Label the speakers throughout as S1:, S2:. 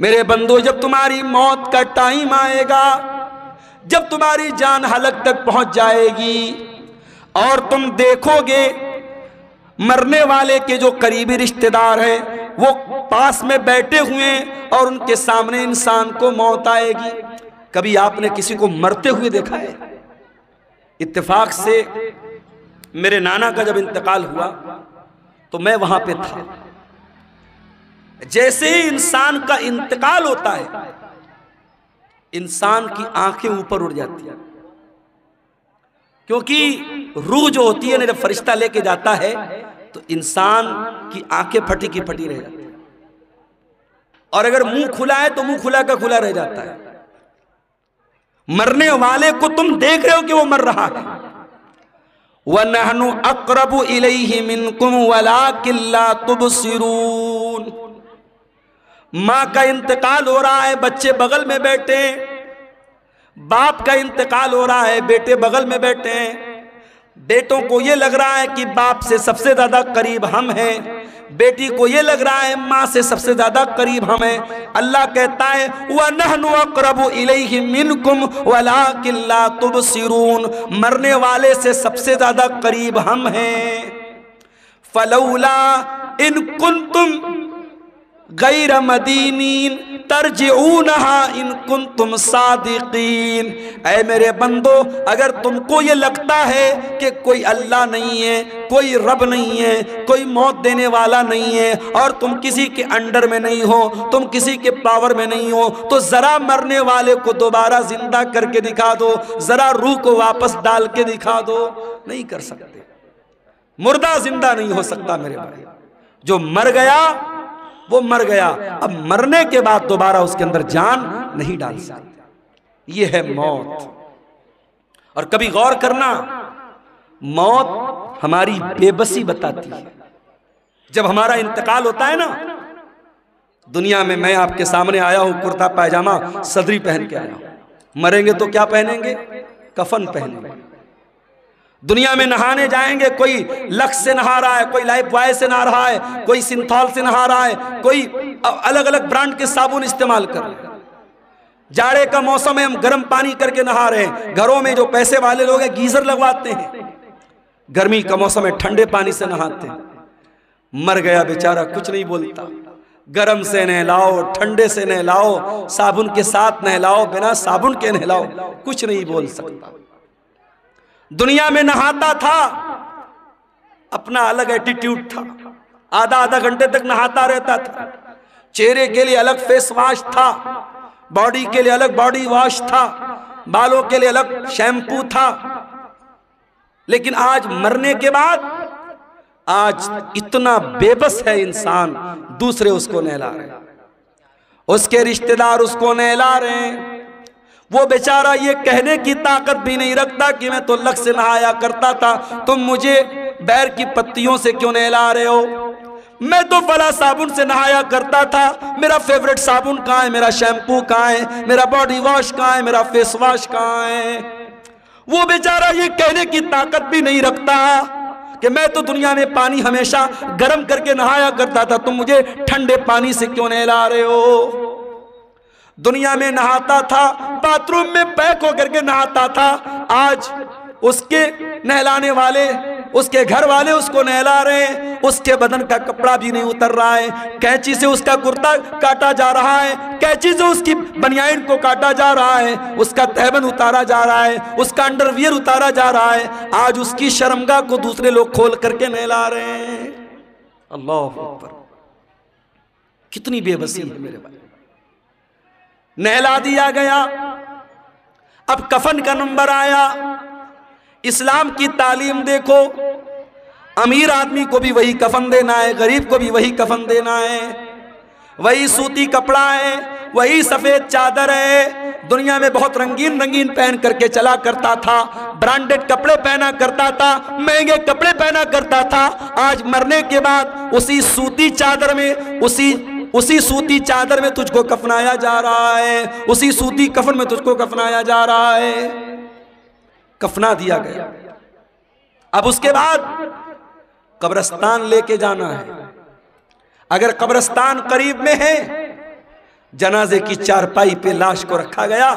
S1: मेरे बंदो, जब तुम्हारी मौत का टाइम आएगा, जब तुम्हारी जान हलक तक पहुंच जाएगी और तुम देखोगे मरने वाले के जो करीबी रिश्तेदार हैं वो पास में बैठे हुए हैं और उनके सामने इंसान को मौत आएगी। कभी आपने किसी को मरते हुए देखा है? इत्तेफाक से मेरे नाना का जब इंतकाल हुआ तो मैं वहां पे था। जैसे ही इंसान का इंतकाल होता है, इंसान की आंखें ऊपर उड़ जाती हैं, क्योंकि रूह जो होती है ना, जब फरिश्ता लेके जाता है तो इंसान की आंखें फटी की फटी रह जाती है, और अगर मुंह खुला है तो मुंह खुला का खुला रह जाता है। मरने वाले को तुम देख रहे हो कि वो मर रहा है। वनहनु अक़रबु इलैहि मिनकुम वलाकिन ला तुबसिरून। माँ का इंतकाल हो रहा है, बच्चे बगल में बैठे हैं। बाप का इंतकाल हो रहा है, बेटे बगल में बैठे हैं। बेटों को ये लग रहा है कि बाप से सबसे ज्यादा करीब हम हैं, बेटी को ये लग रहा है माँ से सबसे ज्यादा करीब हम हैं। अल्लाह कहता है वनहनु अक़रबु इलैहि मिनकुम वलाकिन ला तुबसिरून। मरने वाले से सबसे ज्यादा करीब हम हैं। फलौला इन कुंतुम गैर मदीनीन तरजिऊनहा इन कुंतुम सादिकीन। ऐ मेरे बंदो, अगर तुमको ये लगता है कि कोई अल्लाह नहीं है, कोई रब नहीं है, कोई मौत देने वाला नहीं है और तुम किसी के अंडर में नहीं हो, तुम किसी के पावर में नहीं हो, तो जरा मरने वाले को दोबारा जिंदा करके दिखा दो, जरा रूह को वापस डाल के दिखा दो। नहीं कर सकते। मुर्दा जिंदा नहीं हो सकता मेरे भाई। जो मर गया वो मर गया, अब मरने के बाद दोबारा उसके अंदर जान नहीं डाल सकते। ये है मौत। और कभी गौर करना, मौत हमारी बेबसी बताती है। जब हमारा इंतकाल होता है ना, दुनिया में मैं आपके सामने आया हूं कुर्ता पायजामा सदरी पहन के आया हूं, मरेंगे तो क्या पहनेंगे? कफन पहनेंगे। दुनिया में नहाने जाएंगे, कोई लक्स से नहा रहा है, कोई लाइफ बॉय से नहा रहा है, कोई सिंथॉल से नहा रहा है, कोई अलग अलग ब्रांड के साबुन इस्तेमाल कर रहे हैं। जाड़े का मौसम है, हम गर्म पानी करके नहा रहे हैं। घरों में जो पैसे वाले लोग हैं गीजर लगवाते हैं। गर्मी का मौसम है, ठंडे पानी से नहाते हैं। मर गया बेचारा, कुछ नहीं बोलता। गर्म से नहलाओ, ठंडे से नहलाओ, साबुन के साथ नहलाओ, बिना साबुन के नहलाओ, कुछ नहीं बोल सकता। दुनिया में नहाता था, अपना अलग एटीट्यूड था, आधा आधा घंटे तक नहाता रहता था। चेहरे के लिए अलग फेस वॉश था, बॉडी के लिए अलग बॉडी वॉश था, बालों के लिए अलग शैम्पू था। लेकिन आज मरने के बाद आज इतना बेबस है इंसान, दूसरे उसको नहला रहे हैं, उसके रिश्तेदार उसको नहला रहे हैं। वो बेचारा ये कहने की ताकत भी नहीं रखता कि मैं तो लक से नहाया करता था, तुम मुझे बैर की पत्तियों से क्यों नहला रहे हो? मैं तो फला साबुन से नहाया करता था, मेरा फेवरेट साबुन कहाँ है, मेरा शैम्पू कहाँ है, मेरा बॉडी वॉश कहाँ है, मेरा फेस वॉश कहाँ है? वो बेचारा ये कहने की ताकत भी नहीं रखता कि मैं तो दुनिया में पानी हमेशा गर्म करके नहाया करता था, तुम मुझे ठंडे पानी से क्यों नहला रहे हो? दुनिया में नहाता था, बाथरूम में पैक होकर के नहाता था, आज उसके नहलाने वाले, उसके घर वाले उसको नहला रहे हैं। उसके बदन का कपड़ा भी नहीं उतर रहा है, कैंची से उसका कुर्ता काटा जा रहा है, कैंची से उसकी बनियान को काटा जा रहा है, उसका तहबन उतारा जा रहा है, उसका अंडरवियर उतारा जा रहा है। आज उसकी शर्मगाह को दूसरे लोग खोल करके नहला रहे हैं। अल्लाह अकबर, कितनी बेबसी है मेरे भाई। नहला दिया गया, अब कफन का नंबर आया। इस्लाम की तालीम देखो, अमीर आदमी को भी वही कफन देना है, गरीब को भी वही कफन देना है, वही सूती कपड़ा है, वही सफेद चादर है। दुनिया में बहुत रंगीन रंगीन पहन करके चला करता था, ब्रांडेड कपड़े पहना करता था, महंगे कपड़े पहना करता था। आज मरने के बाद उसी सूती चादर में, उसी सूती चादर में तुझको कफनाया जा रहा है, उसी सूती कफन में तुझको कफनाया जा रहा है। कफना दिया गया, अब उसके बाद कब्रिस्तान लेके जाना है। अगर कब्रिस्तान करीब में है, जनाजे की चारपाई पे लाश को रखा गया।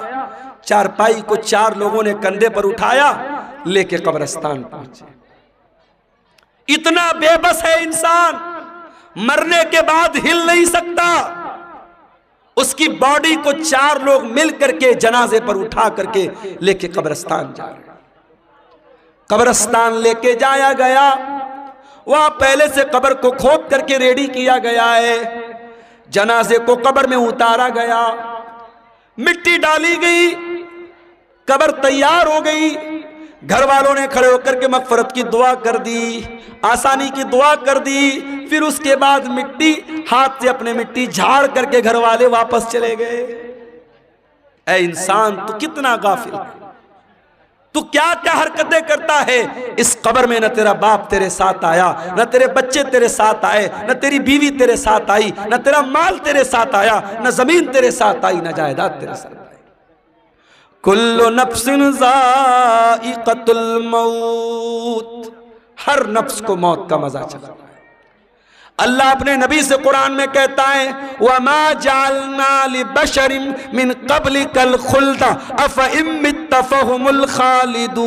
S1: चारपाई को 4 लोगों ने कंधे पर उठाया, लेके कब्रिस्तान पहुंचे। इतना बेबस है इंसान, मरने के बाद हिल नहीं सकता। उसकी बॉडी को 4 लोग मिल करके जनाजे पर उठा करके लेके कब्रिस्तान जा रहे। कब्रिस्तान लेके जाया गया, वहां पहले से कब्र को खोद करके रेडी किया गया है। जनाजे को कब्र में उतारा गया, मिट्टी डाली गई, कब्र तैयार हो गई। घर वालों ने खड़े होकर के मगफरत की दुआ कर दी, आसानी की दुआ कर दी। फिर उसके बाद मिट्टी हाथ से अपने मिट्टी झाड़ करके घर वाले वापस चले गए। ऐ इंसान, तू कितना गाफिल है, तू क्या क्या हरकतें करता है। इस कब्र में न तेरा बाप तेरे साथ आया, न तेरे बच्चे तेरे साथ आए, न तेरी बीवी तेरे साथ आई, न तेरा माल तेरे साथ आया, न जमीन तेरे साथ आई, न जायदाद तेरे साथ आई। कुल्लु नफ्सिन ज़ाइक़तुल मौत, हर नफ्स को मौत का मजा चखना है। अल्लाह अपने नबी से कुरान में कहता है, वमा जालना लिबशरिन मिन क़ब्लिकल खुल्द अफ़इन मित्त फ़हुमुल खालिदून।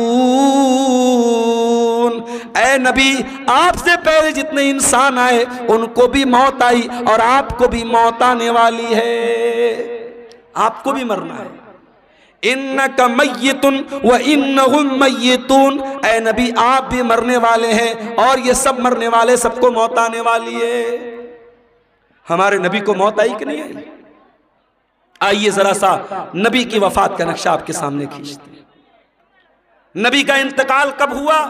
S1: ऐ नबी, आपसे पहले जितने इंसान आए उनको भी मौत आई और आपको भी मौत आने वाली है, आपको भी मरना है। इन्नका मय्यितुन व इन्नहुम मय्यितून, ऐ नबी आप भी मरने वाले हैं और ये सब मरने वाले, सबको मौत आने वाली है। हमारे नबी को मौत आई कि नहीं आई? आइए जरा सा नबी की वफात का नक्शा आपके सामने खींचते हैं। नबी का इंतकाल कब हुआ?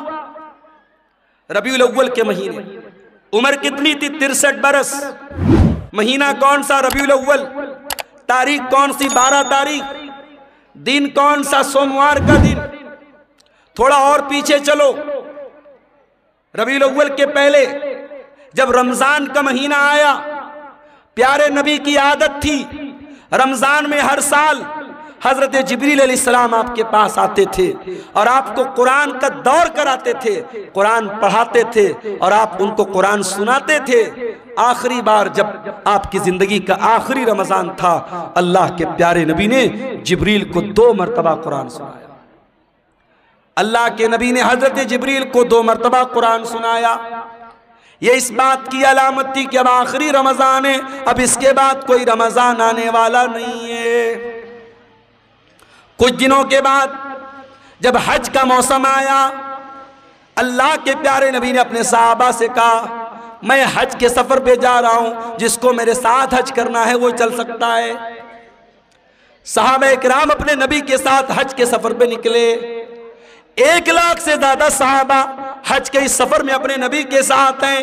S1: रबीउल अव्वल के महीने। उम्र कितनी थी? 63 बरस। महीना कौन सा? रबीउल अव्वल। तारीख कौन सी? 12 तारीख। दिन कौन सा? सोमवार का दिन। थोड़ा और पीछे चलो, रबीउल अव्वल के पहले जब रमजान का महीना आया, प्यारे नबी की आदत थी रमजान में हर साल हजरत जिब्रील अलैहिस्सलाम आपके पास आते थे और आपको कुरान का दौर कराते थे, कुरान पढ़ाते थे और आप उनको कुरान सुनाते थे। आखिरी बार जब आपकी जिंदगी का आखिरी रमजान था, अल्लाह के प्यारे नबी ने जिब्रील को 2 मरतबा कुरान सुनाया। अल्लाह के नबी ने हजरत जिब्रील को 2 मरतबा कुरान सुनाया। ये इस बात की अलामत थी कि अब आखिरी रमजान है, अब इसके बाद कोई रमजान आने वाला नहीं है। कुछ दिनों के बाद जब हज का मौसम आया, अल्लाह के प्यारे नबी ने अपने सहाबा से कहा, मैं हज के सफर पे जा रहा हूं, जिसको मेरे साथ हज करना है वो चल सकता है। सहाबा इकराम अपने नबी के साथ हज के सफर पे निकले। 1 लाख से ज्यादा सहाबा हज के इस सफर में अपने नबी के साथ हैं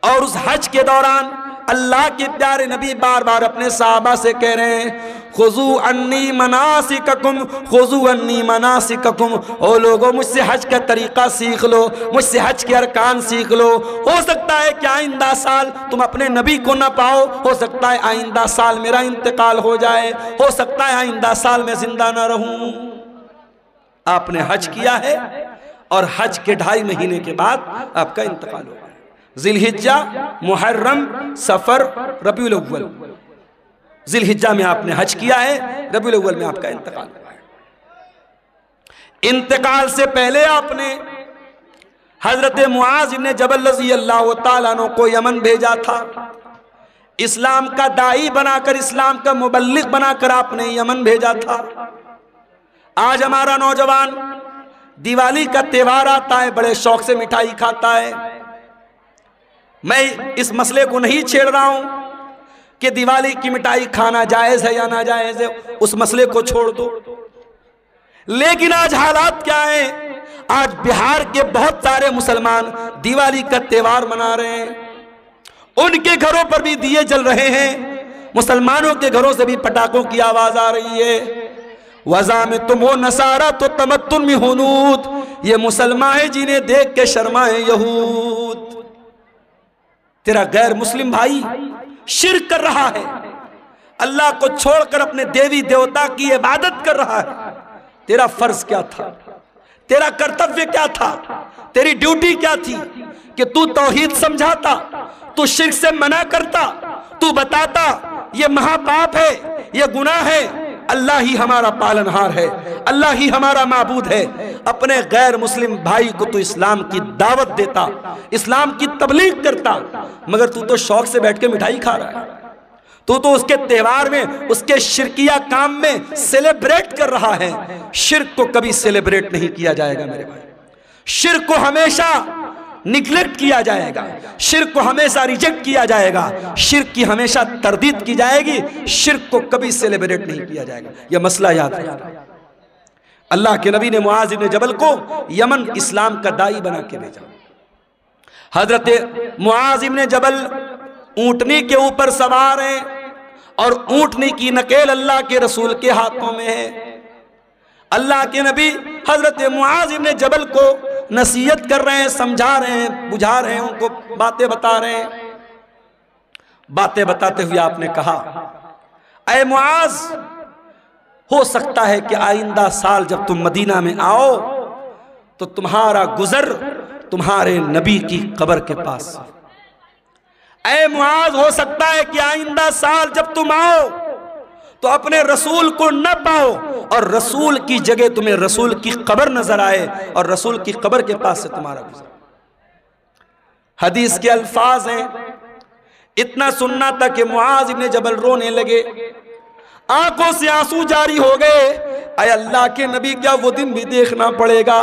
S1: और उस हज के दौरान अल्लाह के प्यारे नबी बार बार अपने सहाबा से कह रहे हैं, खुजू अन्नी मनासिककुम, खुजू अन्नी मनासिककुम। ओ लोगों, मुझसे हज का तरीका सीख लो, मुझसे हज के अरकान सीख लो। हो सकता है कि आइंदा साल तुम अपने नबी को ना पाओ, हो सकता है आइंदा साल मेरा इंतकाल हो जाए, हो सकता है आइंदा साल मैं जिंदा ना रहूं। आपने हज किया है और हज के 2.5 महीने के बाद आपका इंतकाल होगा। जिलहिज्जा, मुहर्रम, सफर, रबीउल अव्वल। जिलहिज्जा में आपने हज किया है, रबीउल अव्वल में आपका इंतकाल हुआ है। इंतकाल से पहले आपने हजरत मुआज इब्न जबल रज़ी अल्लाह तआला अन्हु को यमन भेजा था। इस्लाम का दाई बनाकर, इस्लाम का मुबल्लिग बनाकर आपने यमन भेजा था। आज हमारा नौजवान दिवाली का त्योहार आता है, बड़े शौक से मिठाई खाता है। मैं इस मसले को नहीं छेड़ रहा हूं कि दिवाली की मिठाई खाना जायज है या ना जायज है, उस मसले को छोड़ दो। लेकिन आज हालात क्या है? आज बिहार के बहुत सारे मुसलमान दिवाली का त्योहार मना रहे हैं, उनके घरों पर भी दिए जल रहे हैं, मुसलमानों के घरों से भी पटाखों की आवाज आ रही है। वज़ा में तुम हो नसारा तो तमत्तुन में हुनूद, ये मुसलमान है जिन्हें देख के शर्माए यहूद। तेरा गैर मुस्लिम भाई शिर्क कर रहा है, अल्लाह को छोड़कर अपने देवी देवता की इबादत कर रहा है। तेरा फर्ज क्या था? तेरा कर्तव्य क्या था? तेरी ड्यूटी क्या थी कि तू तौहीद समझाता, तू शिर्क से मना करता, तू बताता ये महापाप है, ये गुनाह है। अल्लाह ही हमारा पालनहार है, अल्लाह ही हमारा माबूद है। अपने गैर मुस्लिम भाई को तो इस्लाम की दावत देता, इस्लाम की तबलीग करता, मगर तू तो शौक से बैठ के मिठाई खा रहा है। तू तो उसके त्योहार में, उसके शिरकिया काम में सेलिब्रेट कर रहा है। शिर्क को कभी सेलिब्रेट नहीं किया जाएगा मेरे भाई, शिर्क को हमेशा निग्लेक्ट किया जाएगा, शिर्क को हमेशा रिजेक्ट किया जाएगा, शिर्क की हमेशा तरदीद की जाएगी, शिर्क को कभी सेलिब्रेट नहीं किया जाएगा। यह मसला याद रखना। अल्लाह के नबी ने मुआज इब्न जबल को यमन इस्लाम का दाई बना के भेजा। हजरत मुआज इब्न जबल ऊंटनी के ऊपर सवार हैं और ऊंटनी की नकेल अल्लाह के रसूल के हाथों में है। अल्लाह के नबी हजरत मुआज इब्न जबल को नसीहत कर रहे हैं, समझा रहे हैं, बुझा रहे हैं, उनको बातें बता रहे हैं। बातें बताते हुए आपने कहा, ऐ मुआज, हो सकता है कि आइंदा साल जब तुम मदीना में आओ तो तुम्हारा गुजर तुम्हारे नबी की कब्र के पास। ऐ मुआज, हो सकता है कि आइंदा साल जब तुम आओ तो अपने रसूल को न पाओ और रसूल की जगह तुम्हें रसूल की कब्र नजर आए और रसूल की कब्र के पास से तुम्हारा गुजर। हदीस के अल्फाज हैं, इतना सुनना था कि मुआज इब्न जबल रोने लगे, आंखों से आंसू जारी हो गए। ऐ अल्लाह के नबी, क्या वो दिन भी देखना पड़ेगा?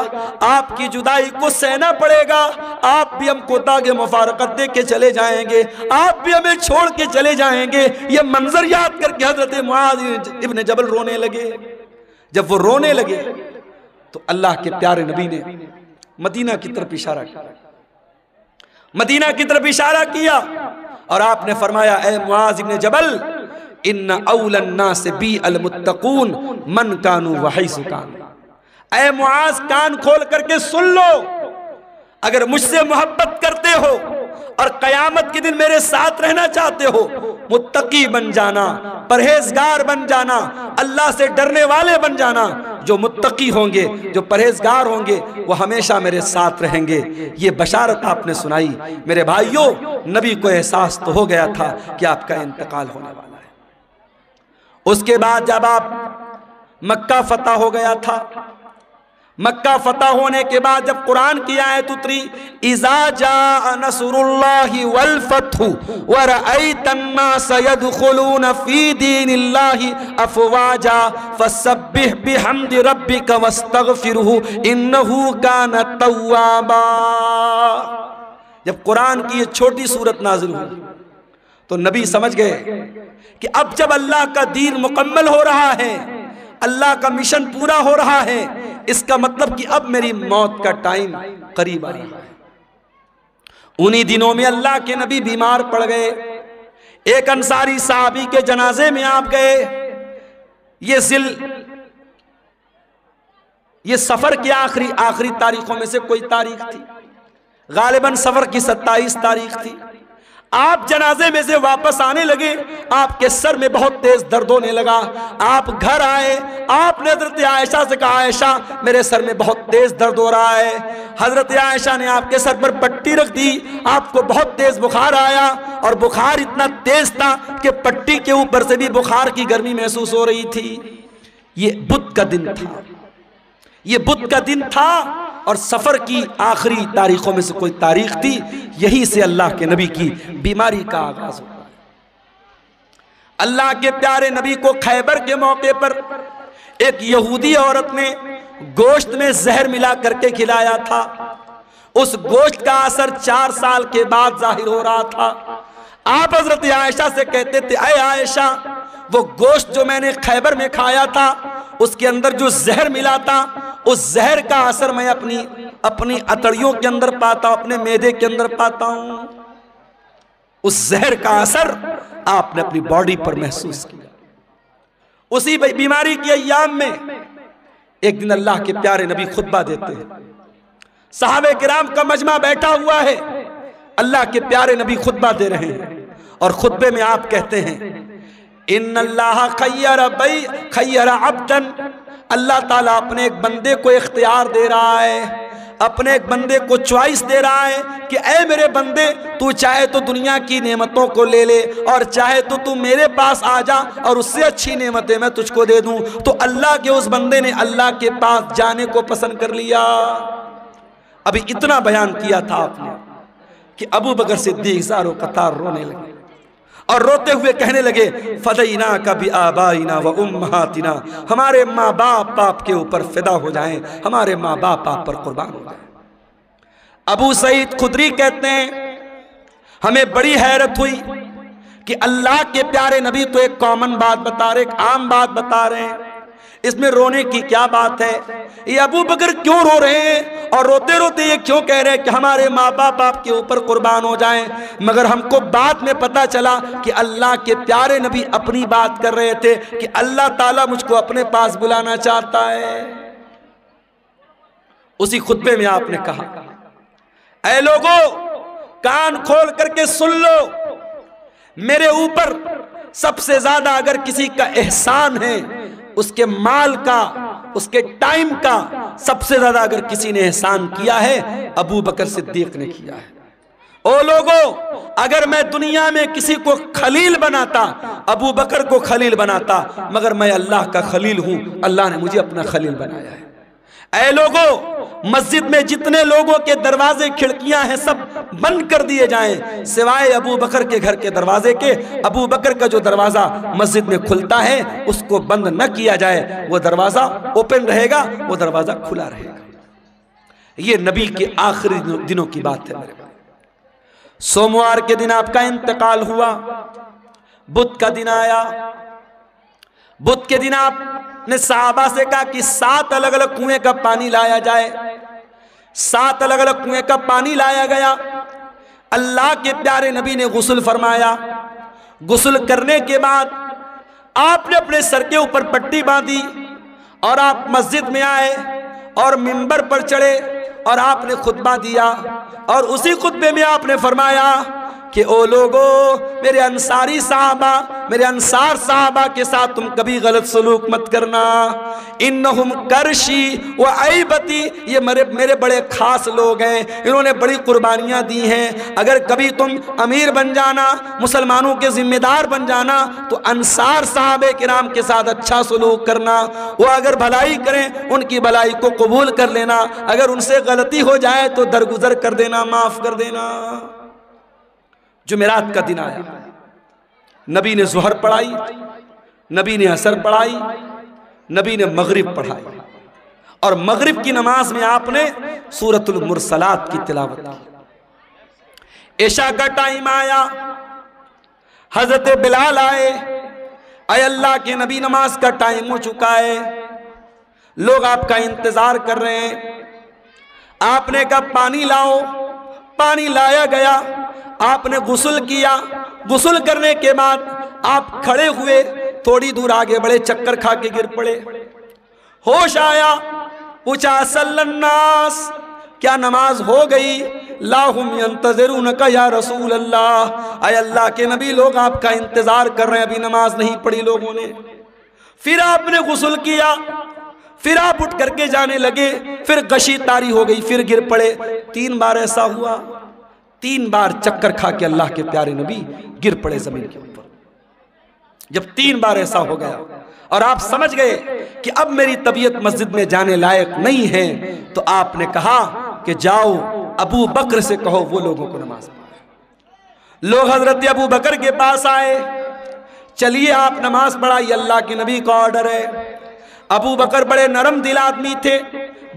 S1: आपकी जुदाई को सहना पड़ेगा, आप भी हमको दागे मुफारकत दे के चले जाएंगे, आप भी हमें छोड़ के चले जाएंगे। ये मंजर याद करके हजरत मुआज इब्न जबल रोने लगे। जब वो रोने लगे तो अल्लाह के प्यारे नबी ने मदीना की तरफ इशारा किया, मदीना की तरफ इशारा किया और आपने फरमाया, ऐ मुआज इब्न जबल, इन्ना औलन नास बी अल मुत्तकून मन कानू वहैसु कान। ऐ मुआज, कान खोल करके सुन लो, अगर मुझसे मोहब्बत करते हो और कयामत के दिन मेरे साथ रहना चाहते हो, मुत्तकी बन जाना, परहेजगार बन जाना, अल्लाह से डरने वाले बन जाना। जो मुत्तकी होंगे, जो परहेजगार होंगे, वो हमेशा मेरे साथ रहेंगे। ये बशारत आपने सुनाई। मेरे भाइयों, नबी को एहसास तो हो गया था कि आपका इंतकाल होने वाला है। उसके बाद जब आप मक्का फतह हो गया था, मक्का फतह होने के बाद जब कुरान की आयत उतरी, इज़ा जाअ नसरुल्लाहि वल फतहु व रअयतन नास यदखुलून फी दीनिल्लाहि अफवाजा फसब्बिह बिहम्दि रब्बिका वस्तगफिरहु इन्नहु कान तव्वाबा। जब कुरान की ये छोटी सूरत नाजिल हुई तो नबी समझ गए कि अब जब अल्लाह का दीन मुकम्मल हो रहा है, अल्लाह का मिशन पूरा हो रहा है, इसका मतलब कि अब मेरी मौत का टाइम करीब आ रहा है। उन्हीं दिनों में अल्लाह के नबी बीमार पड़ गए। एक अंसारी साहबी के जनाजे में आप गए। ये सफर की आखिरी तारीखों में से कोई तारीख थी, गालिबन सफर की 27 तारीख थी। आप जनाजे में से वापस आने लगे, आपके सर में बहुत तेज दर्द होने लगा। आप घर आए, आपने हजरत आयशा से कहा, आयशा मेरे सर में बहुत तेज दर्द हो रहा है। हजरत आयशा ने आपके सर पर पट्टी रख दी, आपको बहुत तेज बुखार आया और बुखार इतना तेज था कि पट्टी के ऊपर से भी बुखार की गर्मी महसूस हो रही थी। ये बुध का दिन था, ये बुध का दिन था और सफर की आखिरी तारीखों में से कोई तारीख थी। यही से अल्लाह के नबी की बीमारी का आगाज हुआ। अल्लाह के प्यारे नबी को खैबर के मौके पर एक यहूदी औरत ने गोश्त में जहर मिला करके खिलाया था। उस गोश्त का असर 4 साल के बाद जाहिर हो रहा था। आप हजरत आयशा से कहते थे, ऐ आयशा, वो गोश्त जो मैंने खैबर में खाया था उसके अंदर जो जहर मिला था, उस जहर का असर मैं अपनी अतड़ियों के अंदर पाता हूं, अपने मैदे के अंदर पाता हूं। उस जहर का असर आपने अपनी बॉडी पर महसूस किया। उसी बीमारी के अय्याम में एक दिन अल्लाह के प्यारे नबी खुतबा देते हैं। सहाबे किराम का मजमा बैठा हुआ है, अल्लाह के प्यारे नबी खुतबा दे रहे हैं और खुतबे में आप कहते हैं, इन्नल्लाह खय्यरा अब्दन, अल्लाह ताला अपने एक बंदे को इख्तियार दे रहा है। अपने एक बंदे को चॉइस दे रहा है कि ऐ मेरे बंदे, तू चाहे तो दुनिया की नेमतों को ले ले और चाहे तो तू मेरे पास आ जा और उससे अच्छी नेमतें मैं तुझको दे दूं। तो अल्लाह के उस बंदे ने अल्लाह के पास जाने को पसंद कर लिया। अभी इतना बयान किया था आपने कि अबू बकर सिद्दीक ज़ारो कतार रोने लगे और रोते हुए कहने लगे, फदैना कभी आबाइना व उम्महातिना, हमारे माँ बाप आप के ऊपर फिदा हो जाएं, हमारे माँ बाप आप पर कुर्बान हो जाएं। अबू सईद खुदरी कहते हैं, हमें बड़ी हैरत हुई कि अल्लाह के प्यारे नबी तो एक कॉमन बात बता रहे, एक आम बात बता रहे हैं, इसमें रोने की क्या बात है? ये अबू बकर क्यों रो रहे हैं और रोते रोते ये क्यों कह रहे हैं कि हमारे माँ बाप आपके ऊपर कुर्बान हो जाएं? मगर हमको बाद में पता चला कि अल्लाह के प्यारे नबी अपनी बात कर रहे थे कि अल्लाह ताला मुझको अपने पास बुलाना चाहता है। उसी खुतबे में आपने कहा, ऐ लोगों कान खोल करके सुन लो, मेरे ऊपर सबसे ज्यादा अगर किसी का एहसान है, उसके माल का, उसके टाइम का सबसे ज्यादा अगर किसी ने एहसान किया है, अबू बकर सिद्दीक ने किया है। ओ लोगों, अगर मैं दुनिया में किसी को खलील बनाता, अबू बकर को खलील बनाता, मगर मैं अल्लाह का खलील हूं, अल्लाह ने मुझे अपना खलील बनाया है। ऐ लोगों, मस्जिद में जितने लोगों के दरवाजे खिड़कियां हैं सब बंद कर दिए जाएं, सिवाय अबू बकर के घर के दरवाजे के। अबू बकर का जो दरवाजा मस्जिद में खुलता है उसको बंद न किया जाए, वो दरवाजा ओपन रहेगा, वो दरवाजा खुला रहेगा। ये नबी के आखिरी दिनों की बात है मेरे भाई। सोमवार के दिन आपका इंतकाल हुआ, बुध का दिन आया। बुध के दिन आपने सहाबा से कहा कि 7 अलग अलग कुएं का पानी लाया जाए। 7 अलग अलग कुएं का पानी लाया गया। अल्लाह के प्यारे नबी ने गुस्ल फरमाया। गुस्ल करने के बाद आपने अपने सर के ऊपर पट्टी बांधी और आप मस्जिद में आए और मिंबर पर चढ़े और आपने खुतबा दिया। और उसी खुतबे में आपने फरमाया कि ओ लोगो, मेरे अंसारी साहबा, मेरे अंसार साहबा के साथ तुम कभी गलत सलूक मत करना। इन्नहुम करशी व ऐबती, ये मेरे बड़े खास लोग हैं, इन्होंने बड़ी कुर्बानियाँ दी हैं। अगर कभी तुम अमीर बन जाना, मुसलमानों के जिम्मेदार बन जाना, तो अंसार साहबे किराम के साथ अच्छा सलूक करना। वो अगर भलाई करें, उनकी भलाई को कबूल कर लेना। अगर उनसे गलती हो जाए तो दरगुजर कर देना, माफ़ कर देना। जुमेरात का दिन आया, नबी ने ज़ुहर पढ़ाई, नबी ने असर पढ़ाई, नबी ने मगरिब पढ़ाई। और मगरिब की नमाज में आपने सूरतुल मुरसलात की तिलावत की। इशा का टाइम आया, हजरत बिलाल आए, अय अल्लाह के नबी नमाज का टाइम हो चुका है, लोग आपका इंतजार कर रहे हैं। आपने कहा पानी लाओ, पानी लाया गया। आपने गुस्ल किया। गुस्ल करने के बाद आप खड़े हुए, थोड़ी दूर आगे बढ़े, चक्कर खा के गिर पड़े। होश आया, पूछा सल्लन्नास, क्या नमाज हो गई? लाहुम यंतज़िरूनका या रसूल अल्लाह, अय अल्लाह के नबी, लोग आपका इंतजार कर रहे हैं, अभी नमाज नहीं पढ़ी लोगों ने। फिर आपने गुस्ल किया, फिर आप उठ करके जाने लगे, फिर गशी तारी हो गई, फिर गिर पड़े। 3 बार ऐसा हुआ। 3 बार चक्कर खा के अल्लाह के प्यारे नबी गिर पड़े जमीन के ऊपर। जब 3 बार ऐसा हो गया और आप समझ गए कि अब मेरी तबीयत मस्जिद में जाने लायक नहीं है, तो आपने कहा कि जाओ अबू बकर से कहो वो लोगों को नमाज पढ़ाए। लोग हजरत अबू बकर के पास आए, चलिए आप नमाज पढ़ाइए, अल्लाह के नबी का ऑर्डर है। अबू बकर बड़े नरम दिल आदमी थे,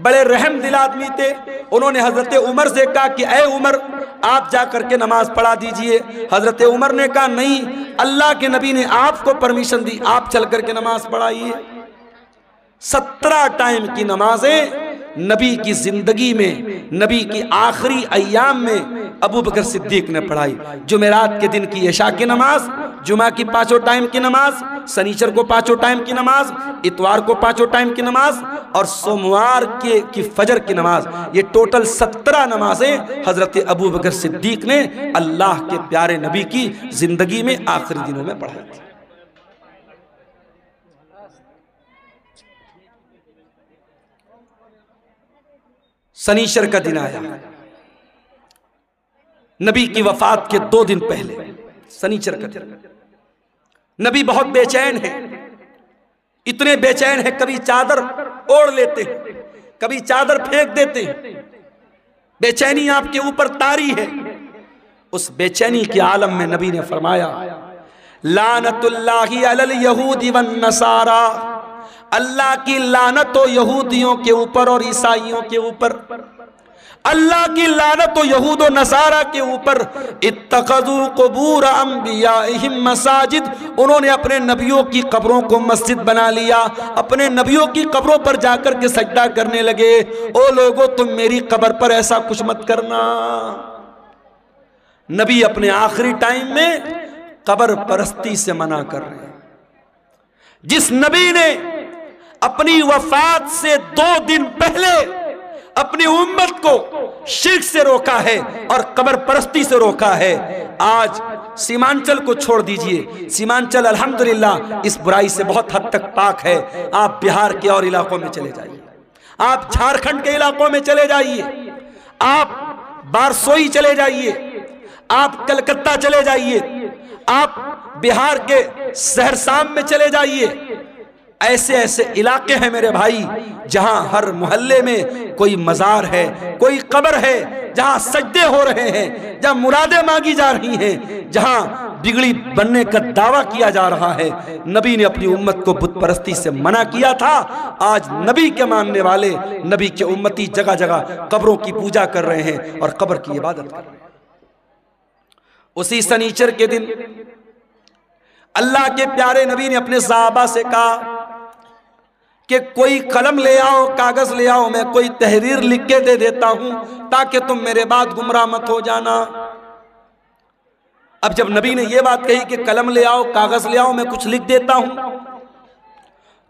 S1: बड़े रहम दिल आदमी थे। उन्होंने हजरत उमर से कहा कि ऐ उमर, आप जा करके नमाज पढ़ा दीजिए। हजरत उमर ने कहा नहीं, अल्लाह के नबी ने आपको परमिशन दी, आप चल करके नमाज पढ़ाइए। 17 टाइम की नमाजें नबी की जिंदगी में, नबी की आखिरी अय्याम में अबू बकर सिद्दीक ने पढ़ाई। जुमेरात के दिन की इशा की नमाज, जुमा की 5 टाइम की नमाज, शनिचर को 5 टाइम की नमाज, इतवार को 5 टाइम की नमाज और सोमवार की फजर की नमाज। ये टोटल 17 नमाजें हजरत अबू बकर सिद्दीक ने अल्लाह के प्यारे नबी की जिंदगी में आखिरी दिनों में पढ़ाई थी। शनीचर का दिन आया, नबी की वफात के 2 दिन पहले शनीचर का दिन। नबी बहुत बेचैन है, इतने बेचैन है कभी चादर ओढ़ लेते हैं, कभी चादर फेंक देते हैं। बेचैनी आपके ऊपर तारी है। उस बेचैनी के आलम में नबी ने फरमाया, लानतुल्लाहि अलल यहूदी वन नसारा, अल्लाह की लानत हो यहूदियों के ऊपर और ईसाइयों के ऊपर, अल्लाह की लानत हो यहूद और नसारा के ऊपर। इत्तखज़ू क़ुबूर अंबियाइहिम मसाजिद, उन्होंने अपने नबियों की कब्रों को मस्जिद बना लिया, अपने नबियों की कब्रों पर जाकर के सजदा करने लगे। ओ लोगों, तुम मेरी कब्र पर ऐसा कुछ मत करना। नबी अपने आखिरी टाइम में कब्र परस्ती से मना कर रहे हैं। जिस नबी ने अपनी वफात से 2 दिन पहले अपनी उम्मत को शिर्क से रोका है और कब्र परस्ती से रोका है, आज सीमांचल को छोड़ दीजिए। सीमांचल अल्हम्दुलिल्लाह इस बुराई से बहुत हद तक पाक है। आप बिहार के और इलाकों में चले जाइए, आप झारखंड के इलाकों में चले जाइए, आप बारसोई चले जाइए, आप कलकत्ता चले जाइए, आप बिहार के सहरसाम में चले जाइए। ऐसे ऐसे इलाके हैं मेरे भाई जहां हर मोहल्ले में कोई मजार है, कोई कब्र है, जहां सजदे हो रहे हैं, जहां मुरादें मांगी जा रही हैं, जहां बिगड़ी बनने का दावा किया जा रहा है। नबी ने अपनी उम्मत को बुत परस्ती से मना किया था। आज नबी के मानने वाले, नबी के उम्मती जगह जगह कब्रों की पूजा कर रहे हैं और कब्र की इबादत कर रहे हैं। उसी शनीचर के दिन अल्लाह के प्यारे नबी ने अपने सहाबा से कहा कि कोई कलम ले आओ, कागज ले आओ, मैं कोई तहरीर लिख के दे देता हूं ताकि तुम मेरे बाद गुमराह मत हो जाना। अब जब नबी ने यह बात कही कि कलम ले आओ, कागज ले आओ, मैं कुछ लिख देता हूं,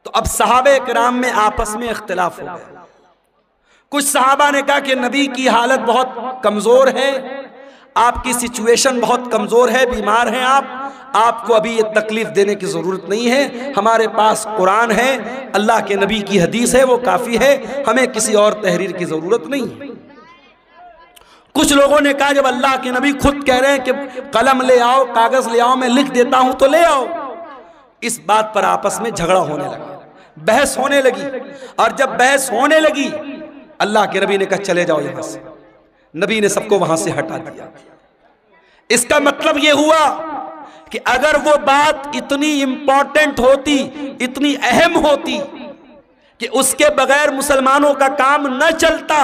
S1: तो अब सहाबे किराम में आपस में इख्तिलाफ हो गया। कुछ सहाबा ने कहा कि नबी की हालत बहुत कमजोर है, आपकी सिचुएशन बहुत कमजोर है, बीमार हैं आपको अभी ये तकलीफ देने की जरूरत नहीं है, हमारे पास कुरान है, अल्लाह के नबी की हदीस है, वो काफी है, हमें किसी और तहरीर की जरूरत नहीं है। कुछ लोगों ने कहा जब अल्लाह के नबी खुद कह रहे हैं कि कलम ले आओ, कागज ले आओ, मैं लिख देता हूं तो ले आओ। इस बात पर आपस में झगड़ा होने लगा, बहस होने लगी, और जब बहस होने लगी अल्लाह के नबी ने कहा चले जाओ यहां से। नबी ने सबको वहां से हटा दिया। इसका मतलब यह हुआ कि अगर वो बात इतनी इंपॉर्टेंट होती, इतनी अहम होती कि उसके बगैर मुसलमानों का काम न चलता,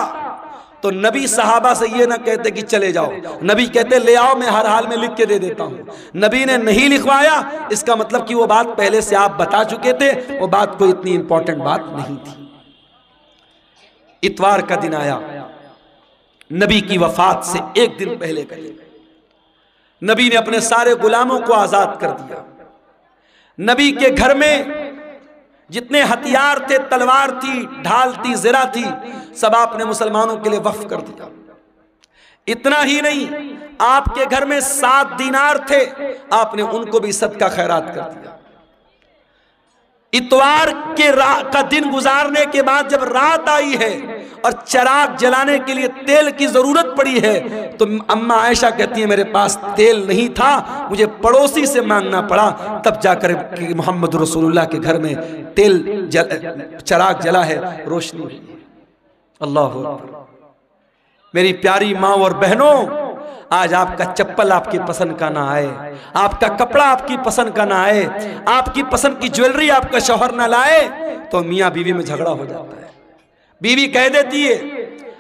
S1: तो नबी सहाबा से ये ना कहते कि चले जाओ, नबी कहते ले आओ, मैं हर हाल में लिख के दे देता हूं। नबी ने नहीं लिखवाया, इसका मतलब कि वो बात पहले से आप बता चुके थे, वो बात कोई इतनी इंपॉर्टेंट बात नहीं थी। इतवार का दिन आया, नबी की वफात से 1 दिन पहले का दिन। नबी ने अपने सारे गुलामों को आजाद कर दिया। नबी के घर में जितने हथियार थे, तलवार थी, ढाल थी, ज़रा थी, सब आपने मुसलमानों के लिए वक्फ कर दिया। इतना ही नहीं, आपके घर में 7 दीनार थे, आपने उनको भी सदका खैरात कर दिया। इतवार के का दिन गुजारने के बाद जब रात आई है और चिराग जलाने के लिए तेल की जरूरत पड़ी है, तो अम्मा आयशा कहती है मेरे पास तेल नहीं था, मुझे पड़ोसी से मांगना पड़ा, तब जाकर मोहम्मद रसूलुल्लाह के घर में चिराग जला है, रोशनी हुई है। अल्लाह अकबर। मेरी प्यारी माँ और बहनों, आज आपका चप्पल आपकी पसंद का ना आए, आपका कपड़ा आपकी पसंद का ना आए, आपकी पसंद की ज्वेलरी आपका शौहर ना लाए, तो मियाँ बीवी में झगड़ा हो जाता है। बीवी कह देती है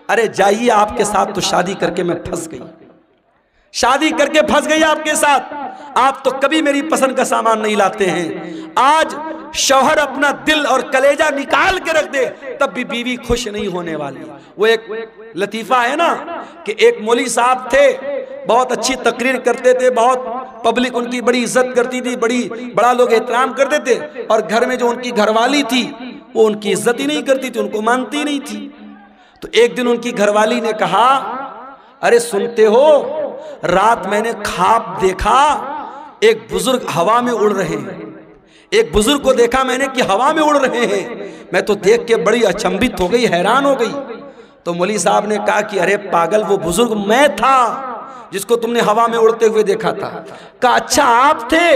S1: अरे जाइए, आपके साथ तो शादी करके मैं फंस गई, शादी करके फंस गई आपके साथ, आप तो कभी मेरी पसंद का सामान नहीं लाते हैं। आज शौहर अपना दिल और कलेजा निकाल के रख दे, तब भी बीवी खुश नहीं होने वाली। वो एक लतीफा है ना कि एक मौली साहब थे, बहुत अच्छी तकरीर करते थे, बहुत पब्लिक उनकी बड़ी इज्जत करती थी, बड़ा लोग एहतराम करते थे, और घर में जो उनकी घरवाली थी वो उनकी इज्जत ही नहीं करती थी, उनको मानती नहीं थी। तो एक दिन उनकी घरवाली ने कहा अरे सुनते हो, रात मैंने ख्वाब देखा एक बुजुर्ग हवा में उड़ रहे हैं, एक बुजुर्ग को देखा मैंने कि हवा में उड़ रहे हैं। मैं तो देख के बड़ी अचंभित हो गई, हैरान हो गई। तो मौलवी साहब ने कहा कि अरे पागल, वो बुजुर्ग मैं था जिसको तुमने हवा में उड़ते हुए देखा था। कहा अच्छा आप थे,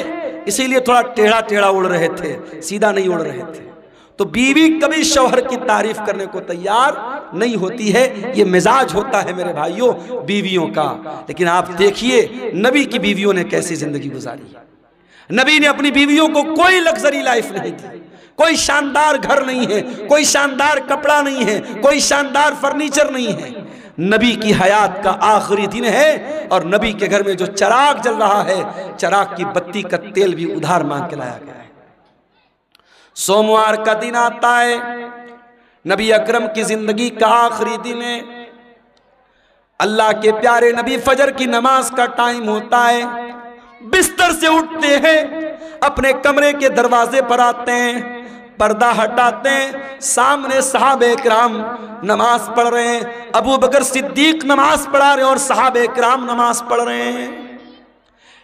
S1: इसीलिए थोड़ा टेढ़ा टेढ़ा उड़ रहे थे, सीधा नहीं उड़ रहे थे। तो बीवी कभी शौहर की तारीफ करने को तैयार नहीं होती है, ये मिजाज होता है मेरे भाइयों बीवियों का। लेकिन आप देखिए नबी की बीवियों ने कैसी जिंदगी गुजारी। नबी ने अपनी बीवियों को कोई लग्जरी लाइफ नहीं दी, कोई शानदार घर नहीं है, कोई शानदार कपड़ा नहीं है, कोई शानदार फर्नीचर नहीं है। नबी की हयात का आखिरी दिन है और नबी के घर में जो चिराग जल रहा है, चिराग की बत्ती का तेल भी उधार मांग के लाया गया है। सोमवार का दिन आता है, नबी अकरम की जिंदगी का आखिरी दिन है। अल्लाह के प्यारे नबी फजर की नमाज का टाइम होता है, बिस्तर से उठते हैं, अपने कमरे के दरवाजे पर आते हैं, पर्दा हटाते हैं, सामने सहाबे किराम नमाज पढ़ रहे हैं। अबू बकर सिद्दीक नमाज पढ़ा रहे हैं और सहाबे किराम नमाज पढ़ रहे हैं।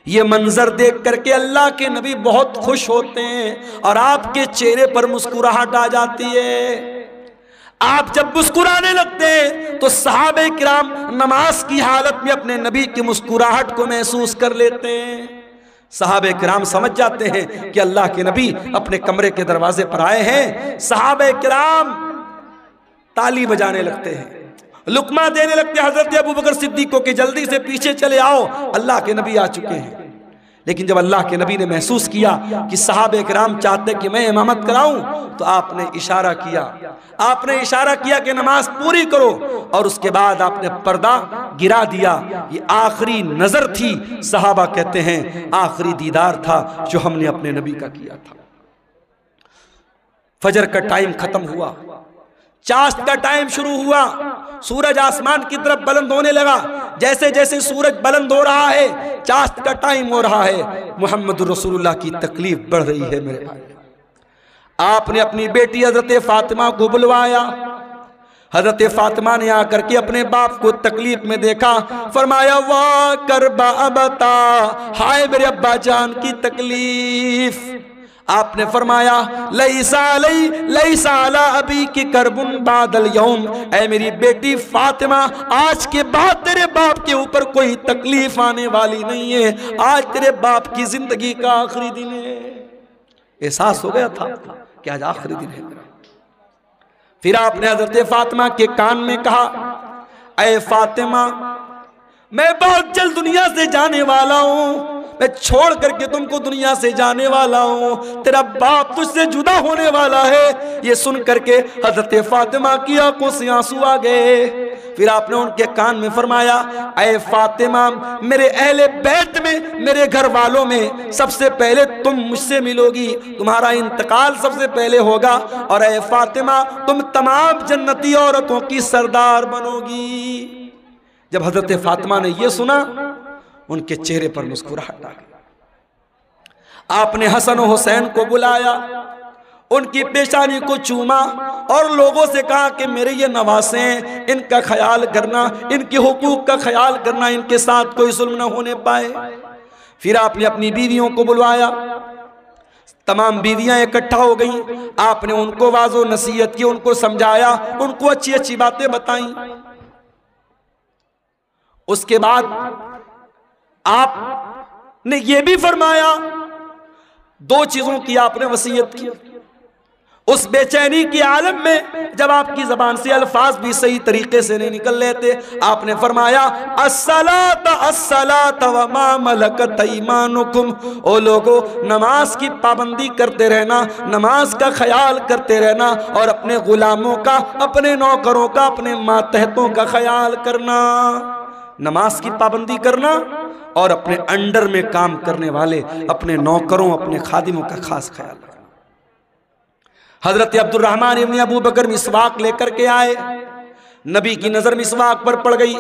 S1: ये मंजर देख करके अल्लाह के नबी बहुत खुश होते हैं और आपके चेहरे पर मुस्कुराहट आ जाती है। आप जब मुस्कुराने लगते हैं तो सहाबे किराम नमाज की हालत में अपने नबी की मुस्कुराहट को महसूस कर लेते हैं। सहाबे किराम समझ जाते हैं कि अल्लाह के नबी अपने कमरे के दरवाजे पर आए हैं। सहाबे किराम ताली बजाने लगते हैं, लुकमा देने लगते हैं हजरत अबू बकर सिद्दीक को कि जल्दी से पीछे चले आओ, अल्लाह के नबी आ चुके हैं। लेकिन जब अल्लाह के नबी ने महसूस किया कि सहाबे किराम चाहते कि मैं इमामत कराऊं, तो आपने इशारा किया कि नमाज पूरी करो, और उसके बाद आपने पर्दा गिरा दिया। ये आखिरी नजर थी, सहाबा कहते हैं आखिरी दीदार था जो हमने अपने नबी का किया था। फजर का टाइम खत्म हुआ, चाश्त का टाइम शुरू हुआ, सूरज आसमान की तरफ बुलंद होने लगा। जैसे जैसे सूरज बुलंद हो रहा है, चाश्त का टाइम हो रहा है, मोहम्मद रसूलुल्लाह की तकलीफ बढ़ रही है मेरे भाई। आपने अपनी बेटी हजरत फातिमा को बुलवाया। हजरत फातिमा ने आकर के अपने बाप को तकलीफ में देखा, फरमाया वाह करबा अबता, हाय मेरे अब्बा जान की तकलीफ। आपने फरमाया लईसा अला अबी की करबुन बादल यौम, ऐ मेरी बेटी फातिमा आज के बाद तेरे बाप के ऊपर कोई तकलीफ आने वाली नहीं है, आज तेरे बाप की जिंदगी का आखिरी दिन है। एहसास हो गया था कि आज आखिरी दिन है। फिर आपने हजरत फातिमा के कान में कहा, ऐ फातिमा मैं बहुत जल्द दुनिया से जाने वाला हूँ, मैं छोड़ करके तुमको दुनिया से जाने वाला हूँ, तेरा बाप तुझसे जुदा होने वाला है। ये सुन करके हजरत फातिमा की आंखों से आंसू आ गए। फिर आपने उनके कान में फरमाया, ऐ फातिमा मेरे अहले बैत में, मेरे घर वालों में सबसे पहले तुम मुझसे मिलोगी, तुम्हारा इंतकाल सबसे पहले होगा, और ऐ फातिमा तुम तमाम जन्नती औरतों की सरदार बनोगी। जब हजरत फातिमा ने यह सुना, उनके चेहरे पर मुस्कुराहट आ गई। आपने हसन और हुसैन को बुलाया, उनकी पेशानी को चूमा और लोगों से कहा कि मेरे ये नवासे हैं, इनका ख्याल करना, इनके हुकूक का ख्याल करना, इनके साथ कोई जुल्म न होने पाए। फिर आपने अपनी बीवियों को बुलवाया, तमाम बीवियां इकट्ठा हो गईं। आपने उनको वाज़ो नसीहत की, उनको समझाया, उनको अच्छी अच्छी बातें बताई। उसके बाद आपने ये भी फरमाया, दो चीजों की आपने वसीयत की। उस बेचैनी के आलम में जब आपकी जबान से अल्फाज भी सही तरीके से नहीं निकल लेते, आपने फरमाया अस्सलात अस्सलात व मा मलकत ईमानुकुम, ओ लोगो नमाज की पाबंदी करते रहना, नमाज का ख्याल करते रहना, और अपने गुलामों का, अपने नौकरों का, अपने मातहतों का ख्याल करना। नमाज की पाबंदी करना और अपने अंडर में काम करने वाले अपने नौकरों, अपने खादिमों का खास ख्याल रखना। हजरत अब्दुर्रहमान इब्न अबू बकर मिसवाक लेकर के आए, नबी की नजर मिसवाक पर पड़ गई।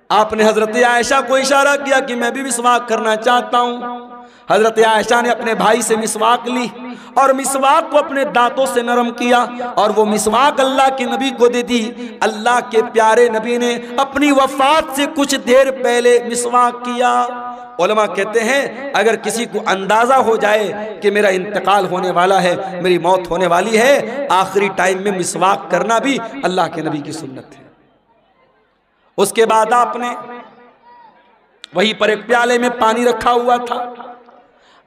S1: आपने हजरत आयशा को इशारा किया कि मैं भी मिसवाक करना चाहता हूं। हजरत आयशा ने अपने भाई से मिसवाक ली और मिसवाक को अपने दांतों से नरम किया और वो मिसवाक अल्लाह के नबी को दे दी। अल्लाह के प्यारे नबी ने अपनी वफात से कुछ देर पहले मिसवाक किया। उलमा कहते हैं अगर किसी को अंदाजा हो जाए कि मेरा इंतकाल होने वाला है, मेरी मौत होने वाली है, आखिरी टाइम में मिसवाक करना भी अल्लाह के नबी की सुन्नत है। उसके बाद आपने वहीं पर एक प्याले में पानी रखा हुआ था,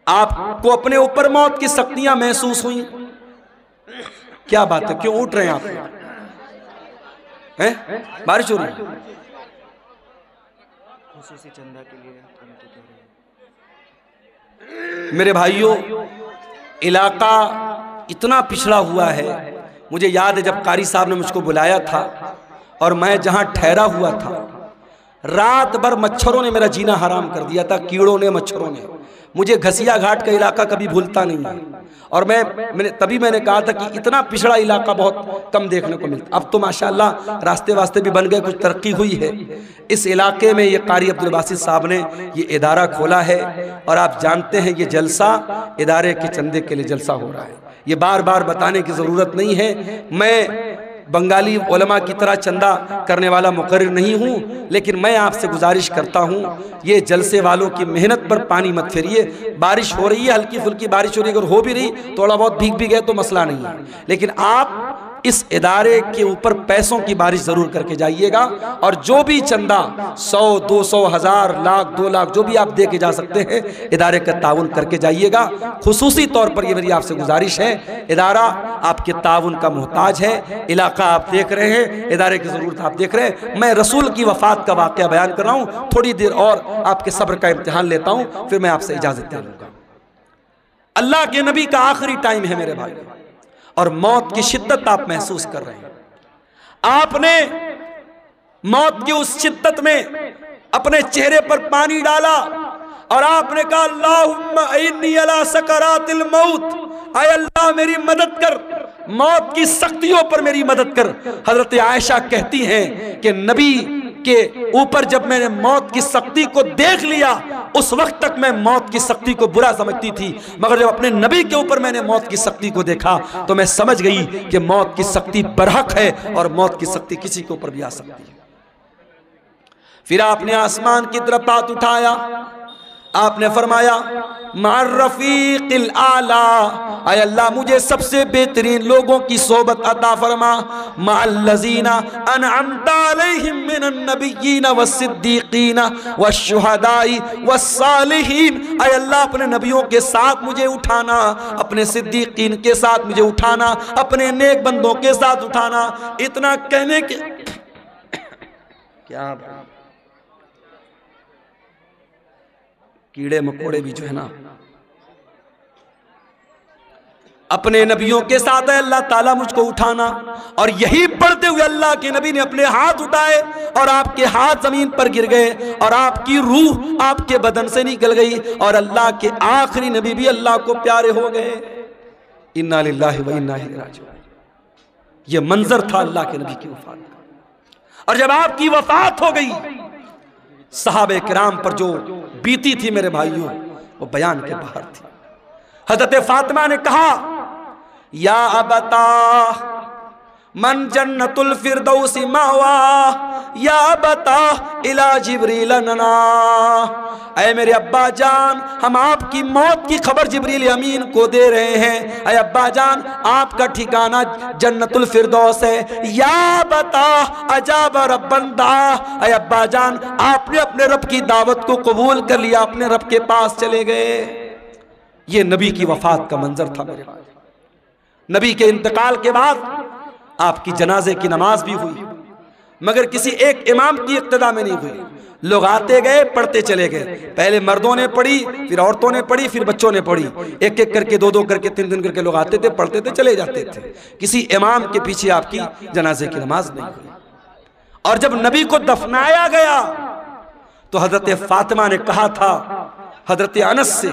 S1: आपको अपने ऊपर मौत की शक्तियां महसूस हुई। क्या बात है, क्यों उठ रहे हैं आप? हैं? बारिश हो रही है? चंदा के लिए मेरे भाइयों, इलाका इतना पिछड़ा हुआ है। मुझे याद है जब कारी साहब ने मुझको बुलाया था और मैं जहां ठहरा हुआ था, रात भर मच्छरों ने मेरा जीना हराम कर दिया था, कीड़ों ने, मच्छरों ने। मुझे घसिया घाट का इलाका कभी भूलता नहीं है। और मैंने कहा था कि इतना पिछड़ा इलाका बहुत कम देखने को मिलता। अब तो माशाअल्लाह रास्ते वास्ते भी बन गए, कुछ तरक्की हुई है। इस इलाके में ये कारी अब्दुल बासित साहब ने ये इदारा खोला है और आप जानते हैं ये जलसा इदारे के चंदे के लिए जलसा हो रहा है। ये बार बार बताने की ज़रूरत नहीं है। मैं बंगाली उलमा की तरह चंदा करने वाला मुकर्रिर नहीं हूँ, लेकिन मैं आपसे गुजारिश करता हूँ, ये जलसे वालों की मेहनत पर पानी मत फेरिए। बारिश हो रही है, हल्की फुल्की बारिश हो रही है, अगर हो भी रही थोड़ा बहुत भीग भी गए तो मसला नहीं है, लेकिन आप इस इदारे के ऊपर पैसों की बारिश जरूर करके जाइएगा। और जो भी चंदा 100, 200, 1000, लाख, 2 लाख जो भी आप दे के जा सकते हैं, इदारे का ताउन करके जाइएगा। खुसूसी तौर पर ये मेरी आपसे गुजारिश है, इदारा आपके ताउन का मोहताज है। इलाका आप देख रहे हैं, इदारे की जरूरत आप देख रहे हैं। मैं रसूल की वफात का वाकया बयान कर रहा हूँ। थोड़ी देर और आपके सब्र का इम्तिहान लेता हूँ, फिर मैं आपसे इजाजत दे लूंगा। अल्लाह के नबी का आखिरी टाइम है मेरे भाई, और मौत की शिद्दत आप महसूस कर रहे हैं। आपने मौत की उस शिद्दत में अपने चेहरे पर पानी डाला और आपने कहा, अल्लाहुम्मा इन्नी अला सकरातिल मौत, आय अल्लाह मेरी मदद कर, मौत की सख्तियों पर मेरी मदद कर। हजरत आयशा कहती हैं कि नबी के ऊपर जब मैंने मौत की सख्ती को देख लिया, उस वक्त तक मैं मौत की सख्ती को बुरा समझती थी, मगर जब अपने नबी के ऊपर मैंने मौत की सख्ती को देखा तो मैं समझ गई कि मौत की सख्ती बरहक है और मौत की सख्ती किसी के ऊपर भी आ सकती है। फिर आपने आसमान की तरफ हाथ उठाया, आपने फरमाया, मार रफीक़िल आला, आय अल्लाह मुझे सबसे बेहतरीन लोगों की सोबत अता फरमा, मअल्लज़ीना अनअमता अलैहिम मिनन नबिय्यीन वस्सिद्दीक़ीन वश्शुहदाई वस्सालिहीन। आय अल्लाह अपने नबियों के साथ मुझे उठाना, अपने सिद्दीक़ीन के साथ मुझे उठाना, अपने नेक बंदों के साथ उठाना। इतना कहने के क्या कीड़े मकोड़े भी जो है ना, अपने नबियों के साथ है अल्लाह ताला मुझको उठाना। और यही पढ़ते हुए अल्लाह के नबी ने अपने हाथ उठाए और आपके हाथ जमीन पर गिर गए और आपकी रूह आपके बदन से निकल गई और अल्लाह के आखिरी नबी भी अल्लाह को प्यारे हो गए। इन्ना लिल्लाहि व इन्ना इलैहि राजिऊन। ये मंजर था अल्लाह के नबी की वफात का। और जब आपकी वफात हो गई, सहाबे किराम पर जो बीती थी मेरे भाइयों, वो बयान के बाहर थी। हजरत फातिमा ने कहा, या अबता मन जन्नतुल फिरदौसी मावा, या अबता इला जिब्रील नना। ऐ मेरे अब्बा जान, हम आपकी मौत की खबर जिब्रील अमीन को दे रहे हैं। ऐ अब्बा जान, आपका ठिकाना जन्नतुल फिरदौस है। या बता अजाब रब्बंदा, ऐ अब्बा जान आपने अपने रब की दावत को कबूल कर लिया, अपने रब के पास चले गए। ये नबी की वफात का मंजर था मेरे भाई। नबी के इंतकाल के बाद आपकी जनाजे की नमाज भी हुई, मगर किसी एक इमाम की इक्तदा में नहीं हुई। लोग आते गए, पढ़ते चले गए। पहले मर्दों ने पढ़ी, फिर औरतों ने पढ़ी, फिर बच्चों ने पढ़ी। एक एक करके, 2-2 करके, 3-3 करके लोग आते थे, पढ़ते थे, चले जाते थे। किसी इमाम के पीछे आपकी जनाजे की नमाज नहीं हुई। और जब नबी को दफनाया गया तो हजरत फातिमा ने कहा था हजरत अनस से,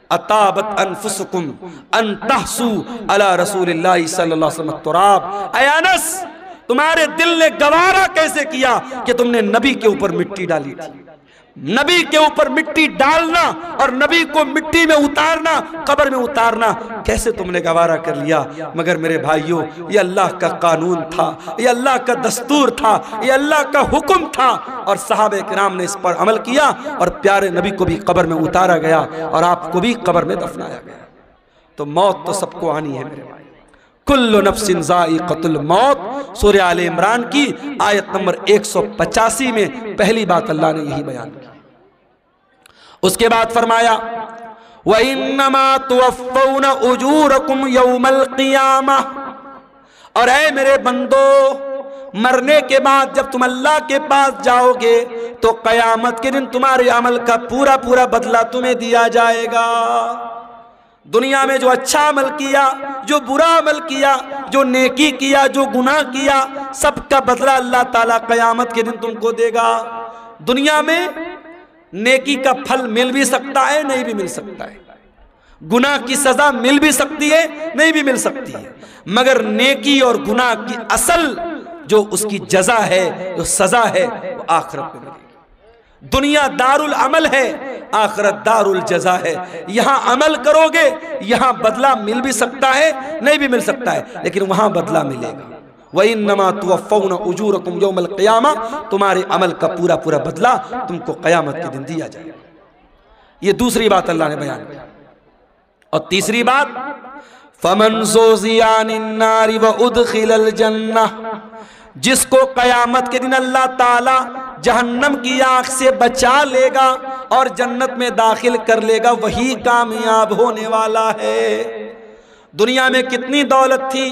S1: अताबत अनफुसुकुम अन तहसु अला रसूलिल्लाहि सल्लल्लाहु अलैहि वसल्लम तुराब। ऐ अनस, तुम्हारे दिल ने गवारा कैसे किया कि तुमने नबी के ऊपर मिट्टी डाली थी। नबी के ऊपर मिट्टी डालना और नबी को मिट्टी में उतारना, कब्र में उतारना, कैसे तुमने गवारा कर लिया। मगर मेरे भाइयों, ये अल्लाह का कानून था, ये अल्लाह का दस्तूर था, ये अल्लाह का हुक्म था और सहाबे किराम ने इस पर अमल किया और प्यारे नबी को भी कब्र में उतारा गया और आपको भी कब्र में दफनाया गया। तो मौत तो सबको आनी है मेरे भाई, कुल्लु नफ्सिन ज़ाइक़तुल मौत, सूरह आले इमरान की आयत नंबर 185 में पहली बात अल्लाह ने यही बयान की। उसके बाद फरमाया व इन्नमा तुवफ़्फ़ौना उजूरकुम यौमल क़ियामह, और ऐ मेरे बंदो, मरने के बाद जब तुम अल्लाह के पास जाओगे तो क़यामत के दिन तुम्हारे अमल का पूरा पूरा बदला तुम्हें दिया जाएगा। दुनिया में जो अच्छा अमल किया, जो बुरा अमल किया, जो नेकी किया, जो गुनाह किया, सबका बदला अल्लाह ताला क़यामत के दिन तुमको देगा। दुनिया में नेकी का फल मिल भी सकता है, नहीं भी मिल सकता है। गुनाह की सजा मिल भी सकती है, नहीं भी मिल सकती है। मगर नेकी और गुनाह की असल जो उसकी जजा है, जो सजा है, वो आखिरत में मिलेगी। दुनिया दारुल अमल है, आखिरत दारुल जजा है। यहाँ अमल करोगे, यहाँ बदला मिल भी सकता है, नहीं भी मिल सकता है, लेकिन वहाँ बदला मिलेगा। व इन्नमा तुवफ़्फ़ौना उजूरकुम यौमल क़ियामह, तुम्हारे अमल का पूरा पूरा बदला तुमको क़यामत के दिन दिया जाएगा। ये दूसरी बात अल्लाह ने बयान की। और तीसरी बात, फ़मन ज़ुज़िया अनिन नारि व उदख़िलल जन्नह, जिसको क़यामत के दिन अल्लाह ताला जहन्नम की आग से बचा लेगा और जन्नत में दाखिल कर लेगा, वही कामयाब होने वाला है। दुनिया में कितनी दौलत थी,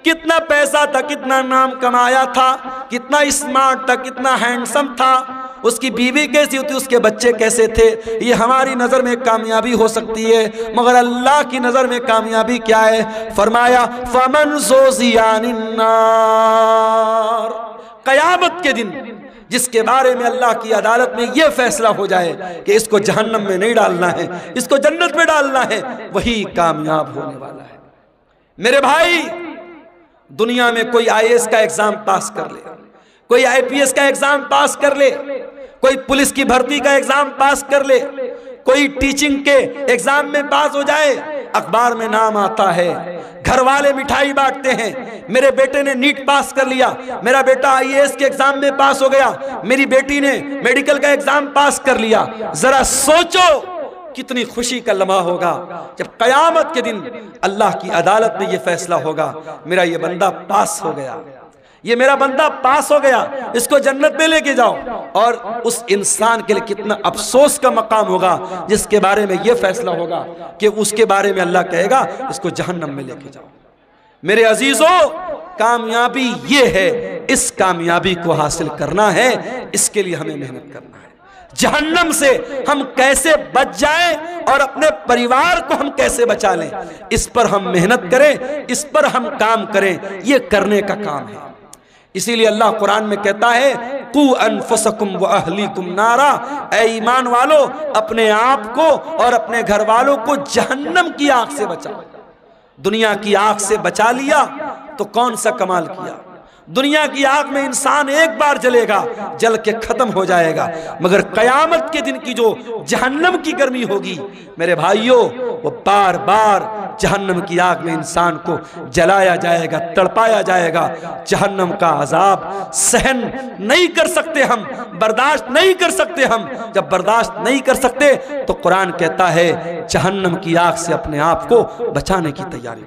S1: कितना पैसा था, कितना नाम कमाया था, कितना स्मार्ट था, कितना हैंडसम था, उसकी बीवी कैसी होती, उसके बच्चे कैसे थे, ये हमारी नज़र में कामयाबी हो सकती है, मगर अल्लाह की नज़र में कामयाबी क्या है? फरमाया फ़मन ज़ुज़िया अनिन नार, क़यामत के दिन जिसके बारे में अल्लाह की अदालत में यह फैसला हो जाए कि इसको जहन्नम में नहीं डालना है, इसको जन्नत में डालना है, वही कामयाब होने वाला है। मेरे भाई, दुनिया में कोई IAS का एग्जाम पास कर ले, कोई IPS का एग्जाम पास कर ले, कोई पुलिस की भर्ती का एग्जाम पास कर ले, कोई टीचिंग के एग्जाम में पास हो जाए, अखबार में नाम आता है, घर वाले मिठाई बांटते हैं, मेरे बेटे ने नीट पास कर लिया, मेरा बेटा IAS के एग्जाम में पास हो गया, मेरी बेटी ने मेडिकल का एग्जाम पास कर लिया। जरा सोचो कितनी खुशी का लम्हा होगा जब क़यामत के दिन अल्लाह की अदालत में यह फैसला होगा, मेरा ये बंदा पास हो गया, ये मेरा बंदा पास हो गया, इसको जन्नत में लेके जाओ। और उस इंसान के लिए कितना अफसोस का मकाम होगा जिसके बारे में यह फैसला होगा कि उसके बारे में अल्लाह कहेगा इसको जहन्नम में लेके जाओ। मेरे अजीजों, कामयाबी ये है, इस कामयाबी को हासिल करना है, इसके लिए हमें मेहनत करना है। जहन्नम से हम कैसे बच जाएं और अपने परिवार को हम कैसे बचा लें, इस पर हम मेहनत करें, इस पर हम काम करें, ये करने का काम है। इसीलिए अल्लाह कुरान में कहता है कू अनफुसकुम व अहलीकुम नारा, ऐ ईमान वालो, अपने आप को और अपने घर वालों को जहन्नम की आग से बचाओ। दुनिया की आग से बचा लिया तो कौन सा कमाल किया। दुनिया की आग में इंसान एक बार जलेगा, जल के खत्म हो जाएगा, मगर क़यामत के दिन की जो जहन्नम की गर्मी होगी मेरे भाइयों, वो बार बार जहन्नम की आग में इंसान को जलाया जाएगा, तड़पाया जाएगा। जहन्नम का अजाब सहन नहीं कर सकते हम, बर्दाश्त नहीं कर सकते हम। जब बर्दाश्त नहीं कर सकते तो कुरान कहता है जहन्नम की आग से अपने आप को बचाने की तैयारी।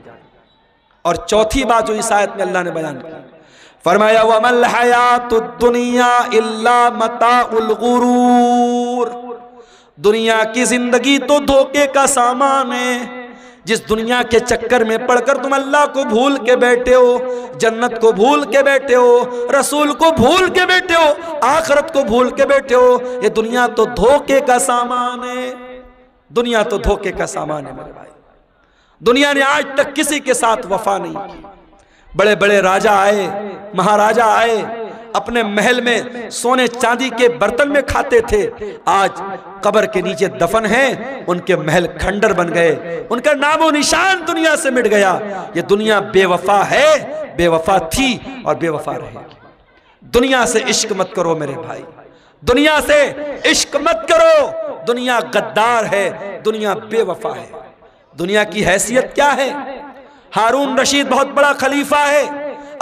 S1: और चौथी बात जो इस आयत में अल्लाह ने बयान की, फरमाया वमल हयातुद दुनिया इल्ला मताउल गुरूर, दुनिया की जिंदगी तो धोखे का सामान है। जिस दुनिया के चक्कर में पड़कर तुम अल्लाह को भूल के बैठे हो, जन्नत को भूल के बैठे हो, रसूल को भूल के बैठे हो, आखिरत को भूल के बैठे हो, ये दुनिया तो धोखे का सामान है। दुनिया तो धोखे का सामान है मेरे भाई। दुनिया ने आज तक किसी के साथ वफा नहीं की। बड़े बड़े राजा आए, महाराजा आए, अपने महल में सोने चांदी के बर्तन में खाते थे, आज कब्र के नीचे दफन हैं, उनके महल खंडर बन गए, उनका नामो निशान दुनिया से मिट गया। ये दुनिया बेवफा है, बेवफा थी और बेवफा रहेगी। दुनिया से इश्क मत करो मेरे भाई, दुनिया से इश्क मत करो। दुनिया गद्दार है, दुनिया बेवफा है। दुनिया की हैसियत क्या है? हारून रशीद बहुत बड़ा खलीफा है,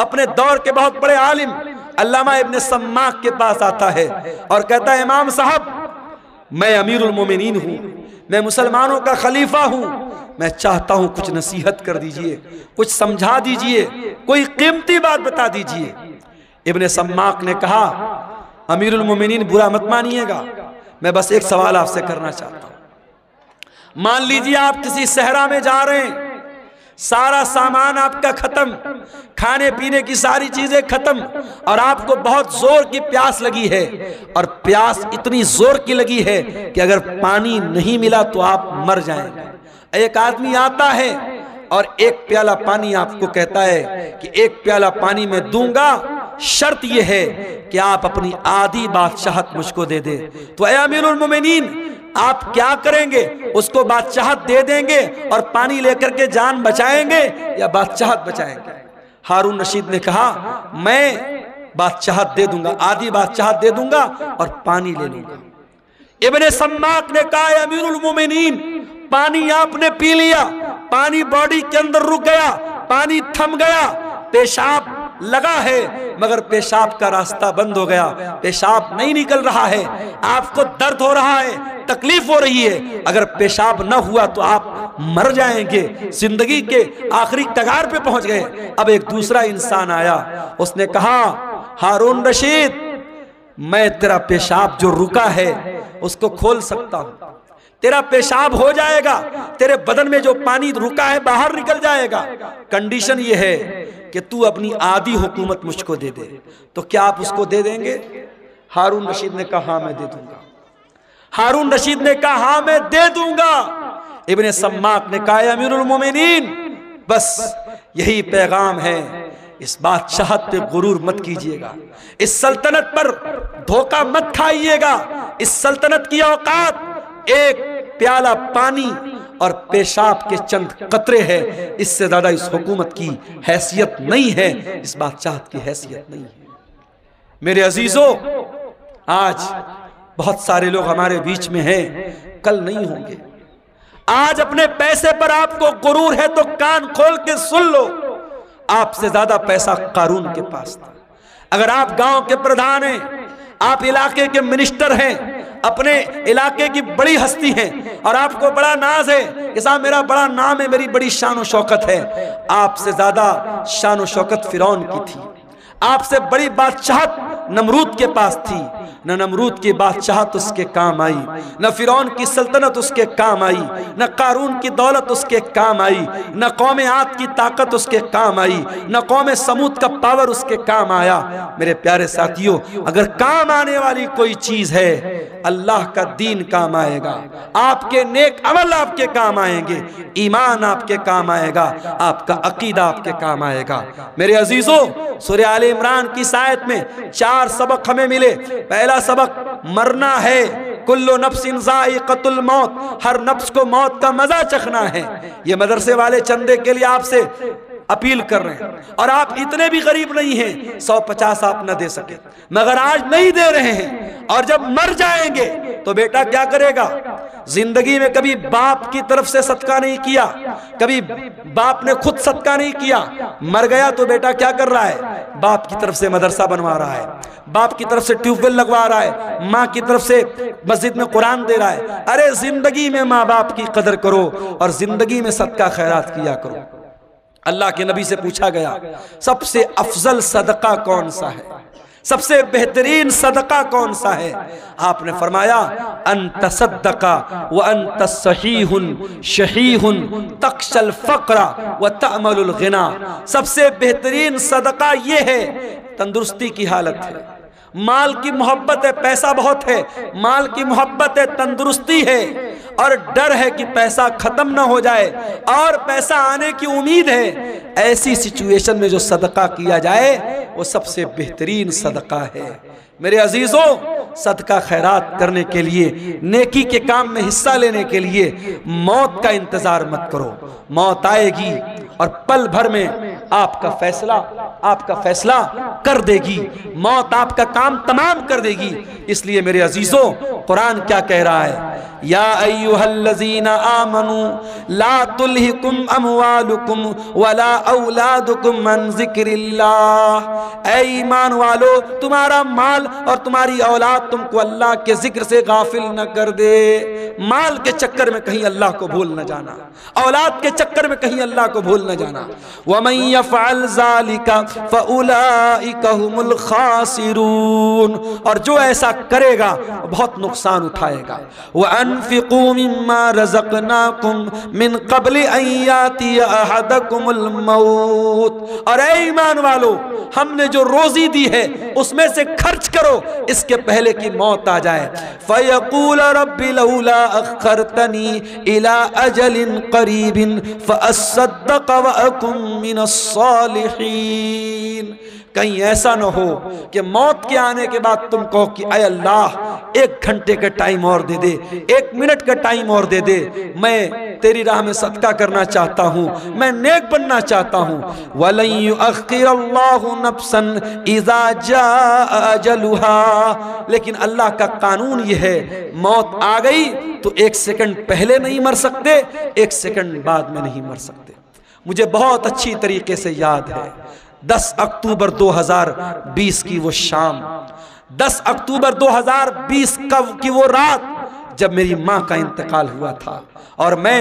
S1: अपने दौर के बहुत बड़े आलिम अल्लामा इब्न सम्माक के पास आता है और कहता है इमाम साहब, मैं अमीरुल मोमिनीन हूँ, मैं मुसलमानों का खलीफा हूँ, मैं चाहता हूं कुछ नसीहत कर दीजिए, कुछ समझा दीजिए, कोई कीमती बात बता दीजिए। इब्ने सम्माक ने कहा, अमीरुल मोमिनीन बुरा मत मानिएगा, मैं बस एक सवाल आपसे करना चाहता हूं। मान लीजिए आप किसी सहरा में जा रहे हैं, सारा सामान आपका खत्म, खाने पीने की सारी चीजें खत्म, और आपको बहुत जोर की प्यास लगी है, और प्यास इतनी जोर की लगी है कि अगर पानी नहीं मिला तो आप मर जाएंगे। एक आदमी आता है और एक प्याला पानी आपको कहता है कि एक प्याला पानी मैं दूंगा, शर्त यह है कि आप अपनी आधी बादशाहत मुझको दे दे। तो ऐ अमीरुल मोमिनीन, आप क्या करेंगे? उसको बादशाहत दे देंगे और पानी लेकर के जान बचाएंगे या बादशाहत बचाएंगे? हारून रशीद ने कहा, मैं बादशाहत दे दूंगा, आधी बादशाहत दे दूंगा और पानी ले लूंगा। इब्ने सम्माक ने कहा, अमीरुल मोमिनीन, पानी आपने पी लिया, पानी बॉडी के अंदर रुक गया, पानी थम गया, पेशाब लगा है मगर पेशाब का रास्ता बंद हो गया, पेशाब नहीं निकल रहा है, आपको दर्द हो रहा है, तकलीफ हो रही है, अगर पेशाब न हुआ तो आप मर जाएंगे, जिंदगी के आखिरी कगार पे पहुंच गए। अब एक दूसरा इंसान आया, उसने कहा, हारून रशीद, मैं तेरा पेशाब जो रुका है उसको खोल सकता हूं, तेरा पेशाब हो जाएगा, तेरे बदन में जो पानी रुका है बाहर निकल जाएगा, कंडीशन ये है कि तू अपनी आधी हुकूमत मुझको दे दे। तो क्या आप उसको दे देंगे? हारून रशीद ने कहा, हाँ मैं दे दूंगा। हारून रशीद ने कहा, हाँ मैं दे दूंगा। इब्ने सम्माक ने कहा, अमीरुल मोमिनीन, बस यही पैगाम है, इस बादशाहत पे गुरूर मत कीजिएगा, इस सल्तनत पर धोखा मत खाइएगा, इस सल्तनत की औकात एक प्याला पानी और पेशाब के चंद कतरे है, इससे ज्यादा इस हुकूमत की हैसियत नहीं है, इस बादशाहत की हैसियत नहीं है। मेरे अजीजों, आज बहुत सारे लोग हमारे बीच में हैं, कल नहीं होंगे। आज अपने पैसे पर आपको गुरूर है तो कान खोल के सुन लो, आपसे ज्यादा पैसा कारून के पास था। अगर आप गांव के प्रधान हैं, आप इलाके के मिनिस्टर हैं, अपने इलाके की बड़ी हस्ती हैं और आपको बड़ा नाज है कि साहब मेरा बड़ा नाम है, मेरी बड़ी शान और शौकत है, आपसे ज्यादा शान और शौकत फिरौन की थी, आपसे बड़ी बादशाहत नमरूद के पास थी, न नमरूद की बादशाहत उसके काम आई, न फिरौन की सल्तनत उसके काम आई, न कारून की दौलत उसके काम आई, न कौम आद की ताकत उसके काम आई, न कौम समूद का पावर उसके काम आया। मेरे प्यारे साथियों, अगर काम आने वाली कोई चीज है, अल्लाह का दीन काम आएगा, आपके नेक अमल आपके काम आएंगे, ईमान आपके काम आएगा, आपका अकीदा आपके काम आएगा। मेरे अजीजों, सूरह आले इमरान की आयत में 4 सबक हमें मिले। पहला सबक, मरना है, कुल्लु नफ्सिन ज़ाइक़तुल मौत, हर नफ्स को मौत का मजा चखना है। ये मदरसे वाले चंदे के लिए आपसे अपील कर रहे हैं, और आप इतने भी गरीब नहीं हैं 150 आप न दे सके, मगर आज नहीं दे रहे हैं, और जब मर जाएंगे तो बेटा क्या करेगा? जिंदगी में कभी बाप की तरफ से सदका नहीं किया, कभी बाप ने खुद सदका नहीं किया, मर गया तो बेटा क्या कर रहा है? बाप की तरफ से मदरसा बनवा रहा है, बाप की तरफ से ट्यूबवेल लगवा रहा है, माँ की तरफ से मस्जिद में कुरान दे रहा है। अरे जिंदगी में माँ बाप की कदर करो और जिंदगी में सदका खैरात किया करो। अल्लाह के नबी से पूछा गया, सबसे अफजल सदका कौन सा है, सबसे बेहतरीन सदका कौन सा है? आपने फरमाया, अंत सद्दका व अंत सहीहुन शहीहुन तक्शल फक्रा व तअमलुल गिना। सबसे बेहतरीन सदका ये है, तंदुरुस्ती की हालत है, माल की मोहब्बत है, पैसा बहुत है, माल की मोहब्बत है, तंदुरुस्ती है, और डर है कि पैसा खत्म ना हो जाए और पैसा आने की उम्मीद है। ऐसी सिचुएशन में जो सदका किया जाए वो सबसे बेहतरीन सदका है। मेरे अजीजों, सदका खैरात करने के लिए, नेकी के काम में हिस्सा लेने के लिए मौत का इंतजार मत करो। मौत आएगी और पल भर में आपका फैसला कर देगी, मौत आपका काम तमाम कर देगी। इसलिए मेरे अजीजों, कुरान क्या कह रहा है? या अय्युहल्लज़ीना आमनू ला तुल्हिकुम अमवालुकुम वला औलादुकुम अन ज़िक्रिल्लाह। ऐ ईमान वालो, तुम्हारा माल और तुम्हारी औलाद तुमको अल्लाह के जिक्र से गाफिल न कर दे। माल के चक्कर में कहीं अल्लाह को भूल न जाना, औलाद के चक्कर में कहीं अल्लाह को भूल न जाना। वमन यफ़अल ज़ालिका फ़उलाइका हुमुल खासिरून। और जो ऐसा करेगा बहुत नुकसान उठाएगा। व अनफ़िक़ू मिम्मा रज़क़नाकुम मिन क़ब्ल अन यातिया अहदकुमुल मौत। और ऐ ईमान वालो, हमने जो रोजी दी है उसमें से खर्च करो इसके पहले कि मौत आ जाए। फ़यक़ूल रब्बि लौला अख़्ख़रतनी इला अजलिन क़रीबिन फ़अस्सद्दक़ व अकुन मिनस्सालिहीन। कहीं ऐसा न हो कि मौत के आने के बाद तुम कहो कि अय अल्लाह 1 घंटे का टाइम और दे दे, 1 मिनट का टाइम और दे दे, मैं तेरी राह में सदका करना चाहता हूँ, मैं नेक बनना चाहता हूँ। वलन युअख्खिरल्लाहु नफ्सन इज़ा जाअ अजलुहा। लेकिन अल्लाह का कानून ये है, मौत आ गई तो 1 सेकंड पहले नहीं मर सकते, 1 सेकंड बाद में नहीं मर सकते। मुझे बहुत अच्छी तरीके से याद है 10 अक्टूबर 2020 की वो शाम, 10 अक्टूबर 2020 की वो रात जब मेरी माँ का इंतकाल हुआ था और मैं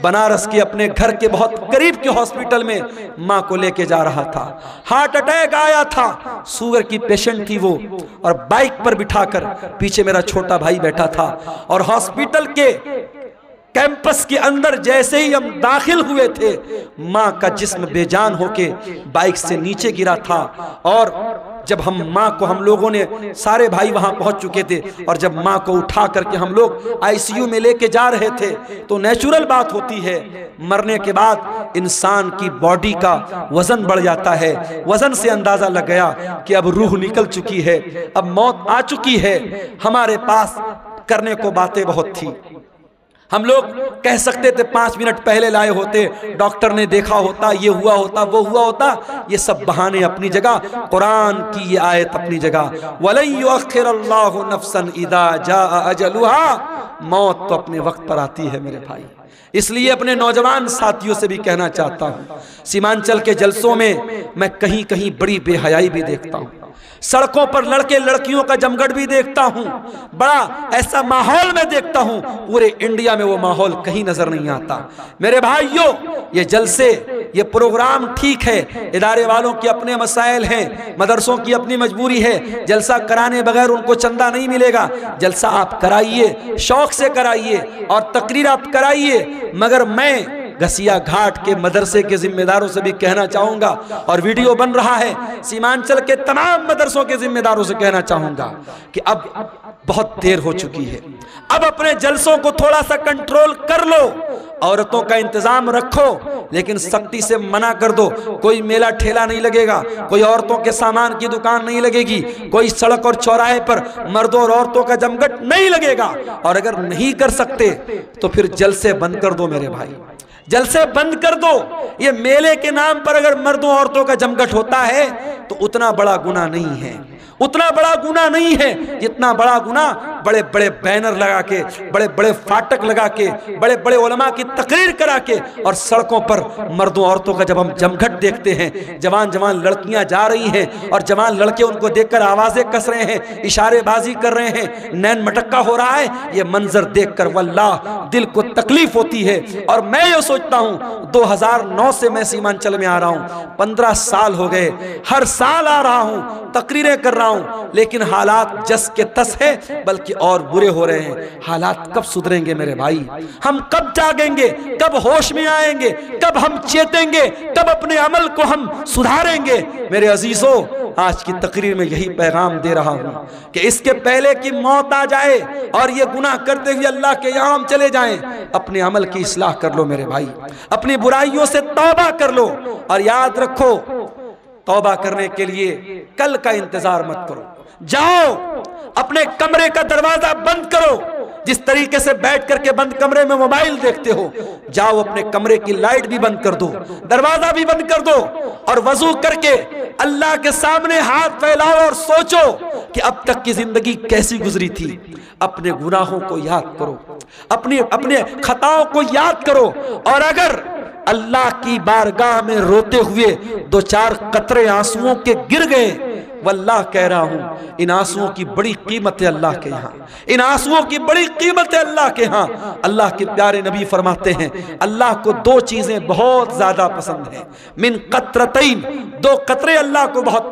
S1: बनारस के अपने घर के बहुत करीब के हॉस्पिटल में माँ को लेके जा रहा था। हार्ट अटैक आया था, शुगर की पेशेंट थी वो, और बाइक पर बिठाकर पीछे मेरा छोटा भाई बैठा था। और हॉस्पिटल के कैंपस के अंदर जैसे ही हम दाखिल हुए थे, माँ का जिस्म बेजान होके बाइक से नीचे गिरा था। और जब हम लोगों ने सारे भाई वहां पहुंच चुके थे, और जब माँ को उठा करके हम लोग आईसीयू में लेके जा रहे थे, तो नेचुरल बात होती है, मरने के बाद इंसान की बॉडी का वजन बढ़ जाता है। वजन से अंदाजा लग गया कि अब रूह निकल चुकी है, अब मौत आ चुकी है। हमारे पास करने को बातें बहुत थी। हम लोग कह सकते थे 5 मिनट पहले लाए होते, डॉक्टर ने देखा होता, ये हुआ होता, वो हुआ होता। ये सब बहाने अपनी जगह, कुरान की ये आयत अपनी जगह। वलन युअख्खिरल्लाहु नफ्सन इज़ा जाअ अजलुहा। मौत तो अपने वक्त पर आती है मेरे भाई। इसलिए अपने नौजवान साथियों से भी कहना चाहता हूँ, सीमांचल के जलसों में मैं कहीं कहीं बड़ी बेहयाई भी देखता हूँ, सड़कों पर लड़के लड़कियों का जमघट भी देखता हूँ, बड़ा ऐसा माहौल में देखता हूँ। पूरे इंडिया में वो माहौल कहीं नजर नहीं आता। मेरे भाइयों, ये जलसे, ये प्रोग्राम ठीक है, इदारे वालों के अपने मसाइल हैं, मदरसों की अपनी मजबूरी है। जलसा कराने बगैर उनको चंदा नहीं मिलेगा। जलसा आप कराइए, शौक से कराइए और तकरीर आप कराइए। मगर मैं घसिया घाट के मदरसे के जिम्मेदारों से भी कहना चाहूंगा, और वीडियो बन रहा है, सीमांचल के तमाम मदरसों के जिम्मेदारों से कहना चाहूंगा कि अब बहुत देर हो चुकी है। अब अपने जलसों को थोड़ा सा कंट्रोल कर लो, औरतों का इंतजाम रखो, लेकिन सख्ती से मना कर दो। कोई मेला ठेला नहीं लगेगा, कोई औरतों के सामान की दुकान नहीं लगेगी, कोई सड़क और चौराहे पर मर्दों और औरतों का जमघट नहीं लगेगा। और अगर नहीं कर सकते तो फिर जलसे बंद कर दो मेरे भाई, जलसे बंद कर दो। ये मेले के नाम पर अगर मर्दों औरतों का जमघट होता है तो उतना बड़ा गुनाह नहीं है, उतना बड़ा गुनाह नहीं है जितना बड़ा गुनाह बड़े बड़े बैनर लगा के, बड़े बड़े फाटक लगा के, बड़े बड़े उलमा की तकरीर करा के, और सड़कों पर मर्दों औरतों का जब हम जमघट देखते हैं, जवान जवान लड़कियां जा रही हैं और जवान लड़के उनको देखकर आवाजें कस रहे हैं, इशारेबाजी कर रहे हैं, नैन मटक्का हो रहा है, ये मंजर देखकर वल्लाह दिल को तकलीफ होती है। और मैं ये सोचता हूँ 2009 से मैं सीमांचल में आ रहा हूँ, 15 साल हो गए, हर साल आ रहा हूँ, तकरीरें कर रहा हूँ, लेकिन हालात जस के तस है, बल्कि और बुरे हो रहे हैं। हालात कब सुधरेंगे मेरे भाई? हम कब जागेंगे, कब होश में आएंगे, कब हम चेतेंगे, कब अपने अमल को हम सुधारेंगे? मेरे अजीजों, आज की तकरीर में यही पैगाम दे रहा हूँ कि इसके पहले कि मौत आ जाए और ये गुनाह करते हुए अल्लाह के यहाँ हम चले जाएं, अपने अमल की इस्लाह कर लो मेरे भाई, अपनी बुराइयों से तौबा कर लो। और याद रखो, तौबा करने के लिए कल का इंतजार मत करो, जाओ अपने कमरे का दरवाजा बंद करो, जिस तरीके से बैठ करके बंद कमरे में मोबाइल देखते हो, जाओ अपने कमरे की लाइट भी बंद कर दो, दरवाजा भी बंद कर दो और वजू करके अल्लाह के सामने हाथ फैलाओ और सोचो कि अब तक की जिंदगी कैसी गुजरी थी। अपने गुनाहों को याद करो, अपने खताओं को याद करो, और अगर अल्लाह की बारगाह में रोते हुए दो चार कतरे आंसुओं के गिर गए, वल्लाह कह रहा हूं इन आंसुओं की बड़ी कीमत है अल्लाह के यहाँ, इन आंसुओं की बड़ी कीमत है अल्लाह के यहाँ। अल्लाह के प्यारे नबी फरमाते हैं अल्लाह को दो चीजें बहुत ज्यादा पसंद हैं, मिन कतरतैन, दो कतरे अल्लाह को बहुत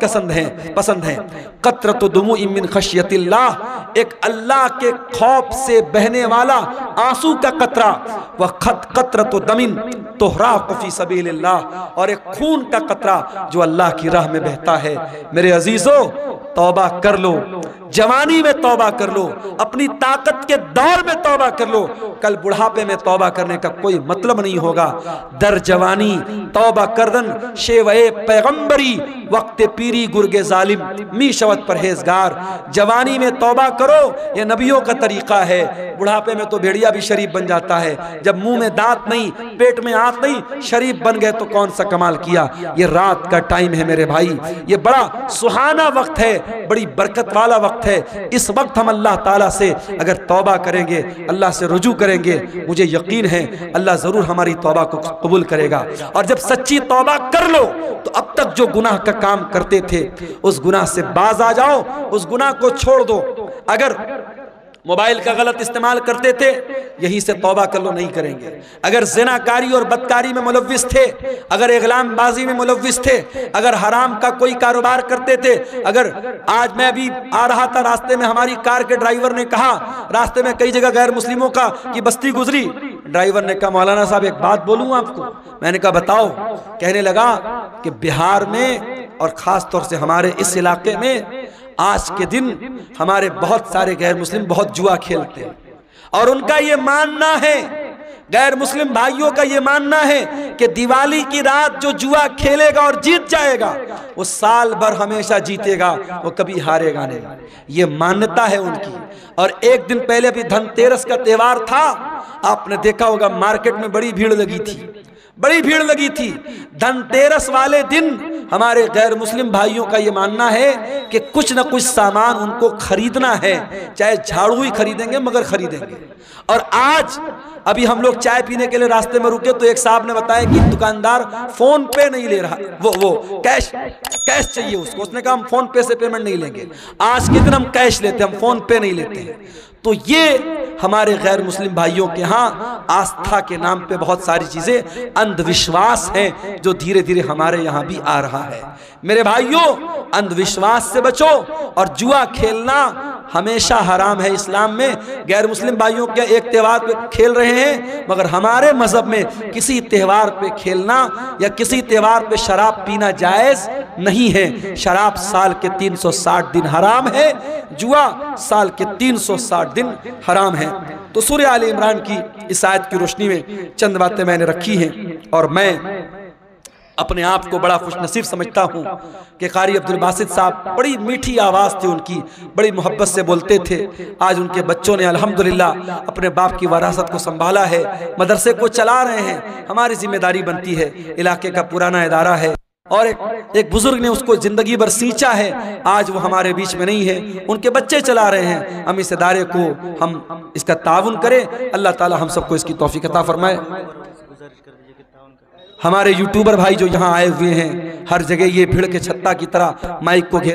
S1: पसंद हैं। कतरतु दुमुइन मिन खशियतिल्लाह, एक अल्लाह के खौफ से बहने वाला आंसू का कतरा, व कतरतु दमिन तुहराक़ु फी सबीलिल्लाह, और एक खून का कतरा जो अल्लाह की राह में बहता है। मेरे अजीजों, तौबा कर लो, जवानी में तौबा कर लो, अपनी ताकत के दौर में तौबा कर लो। कल बुढ़ापे में तौबा करने का कोई मतलब नहीं होगा। दर जवानी तौबा करदन शेवे पैगंबरी, वक्त पीरी गुर्गे जालिम मी शवत परहेजगार। जवानी में तौबा करो, ये नबियों का तरीका है। बुढ़ापे में तो भेड़िया भी शरीफ बन जाता है, जब मुंह में दांत नहीं, पेट में आंत नहीं, शरीफ बन गए तो कौन सा कमाल किया। ये रात का टाइम है मेरे भाई, ये बड़ा सुहाना वक्त है, बड़ी बरकत वाला वक्त है। इस वक्त हम अल्लाह ताला से अगर तौबा करेंगे, अल्लाह से रुजू करेंगे, मुझे यकीन है अल्लाह जरूर हमारी तौबा को कबूल करेगा। और जब सच्ची तौबा कर लो तो अब तक जो गुनाह का काम करते थे उस गुनाह से बाज आ जाओ, उस गुनाह को छोड़ दो। अगर मोबाइल का गलत इस्तेमाल करते थे, यहीं से तौबा कर लो, नहीं करेंगे। अगर ज़िनाकारी और बदकारी में मुलव्विस थे, अगर इग़लामबाजी में मुलव्विस थे, अगर हराम का कोई कारोबार करते थे, अगर आज मैं अभी आ रहा था, रास्ते में हमारी कार के ड्राइवर ने कहा, रास्ते में कई जगह गैर मुस्लिमों का की बस्ती गुजरी, ड्राइवर ने कहा मौलाना साहब एक बात बोलूँ आपको। मैंने कहा बताओ। कहने लगा कि बिहार में और ख़ास तौर से हमारे इस इलाके में आज के दिन हमारे बहुत सारे गैर मुस्लिम बहुत जुआ खेलते हैं, और उनका ये मानना है, गैर मुस्लिम भाइयों का ये मानना है कि दिवाली की रात जो जुआ खेलेगा और जीत जाएगा वो साल भर हमेशा जीतेगा, वो कभी हारेगा नहीं। ये मान्यता है उनकी। और एक दिन पहले भी धनतेरस का त्योहार था, आपने देखा होगा मार्केट में बड़ी भीड़ लगी थी, बड़ी भीड़ लगी थी। धनतेरस वाले दिन हमारे गैर मुस्लिम भाइयों का ये मानना है कि कुछ न कुछ सामान उनको खरीदना है, चाहे झाड़ू ही खरीदेंगे मगर खरीदेंगे। और आज अभी हम लोग चाय पीने के लिए रास्ते में रुके तो एक साहब ने बताया कि दुकानदार फोन पे नहीं ले रहा, वो कैश चाहिए उसको। उसने कहा हम फोन पे से पेमेंट नहीं लेंगे, आज के दिन हम कैश लेते हैं, हम फोन पे नहीं लेते हैं। तो ये हमारे गैर मुस्लिम भाइयों के यहाँ आस्था के नाम पे बहुत सारी चीजें अंधविश्वास हैं जो धीरे धीरे हमारे यहाँ भी आ रहा है। मेरे भाइयों, अंधविश्वास से बचो, और जुआ खेलना हमेशा हराम है इस्लाम में। गैर मुस्लिम भाइयों के एक त्यौहार पे खेल रहे हैं, मगर हमारे मजहब में किसी त्यौहार पे खेलना या किसी त्यौहार पे शराब पीना जायज नहीं है। शराब साल के 360 दिन हराम है, जुआ साल के 360 दिन हराम है। तो सूरह आले इमरान की इस आयत की रोशनी में चंद बातें मैंने रखी हैं, और मैं अपने आप को बड़ा खुशनसीब समझता हूँ कि कारी अब्दुल बासित साहब, बड़ी मीठी आवाज़ थी उनकी, बड़ी मोहब्बत से बोलते थे। आज उनके बच्चों ने अल्हम्दुलिल्लाह अपने बाप की वरासत को संभाला है, मदरसे को चला रहे हैं। हमारी जिम्मेदारी बनती है, इलाके का पुराना इदारा है और एक बुजुर्ग ने उसको जिंदगी भर सींचा है, आज वो हमारे बीच में नहीं है, उनके बच्चे चला रहे हैं। हम इस इदारे को हम इसका ताउन करें, अल्लाह ताला हम सबको इसकी तौफीक अता फरमाए। हमारे यूट्यूबर भाई जो यहाँ आए हुए हैं, हर जगह ये भीड़ के छत्ता की तरह माइक को घेर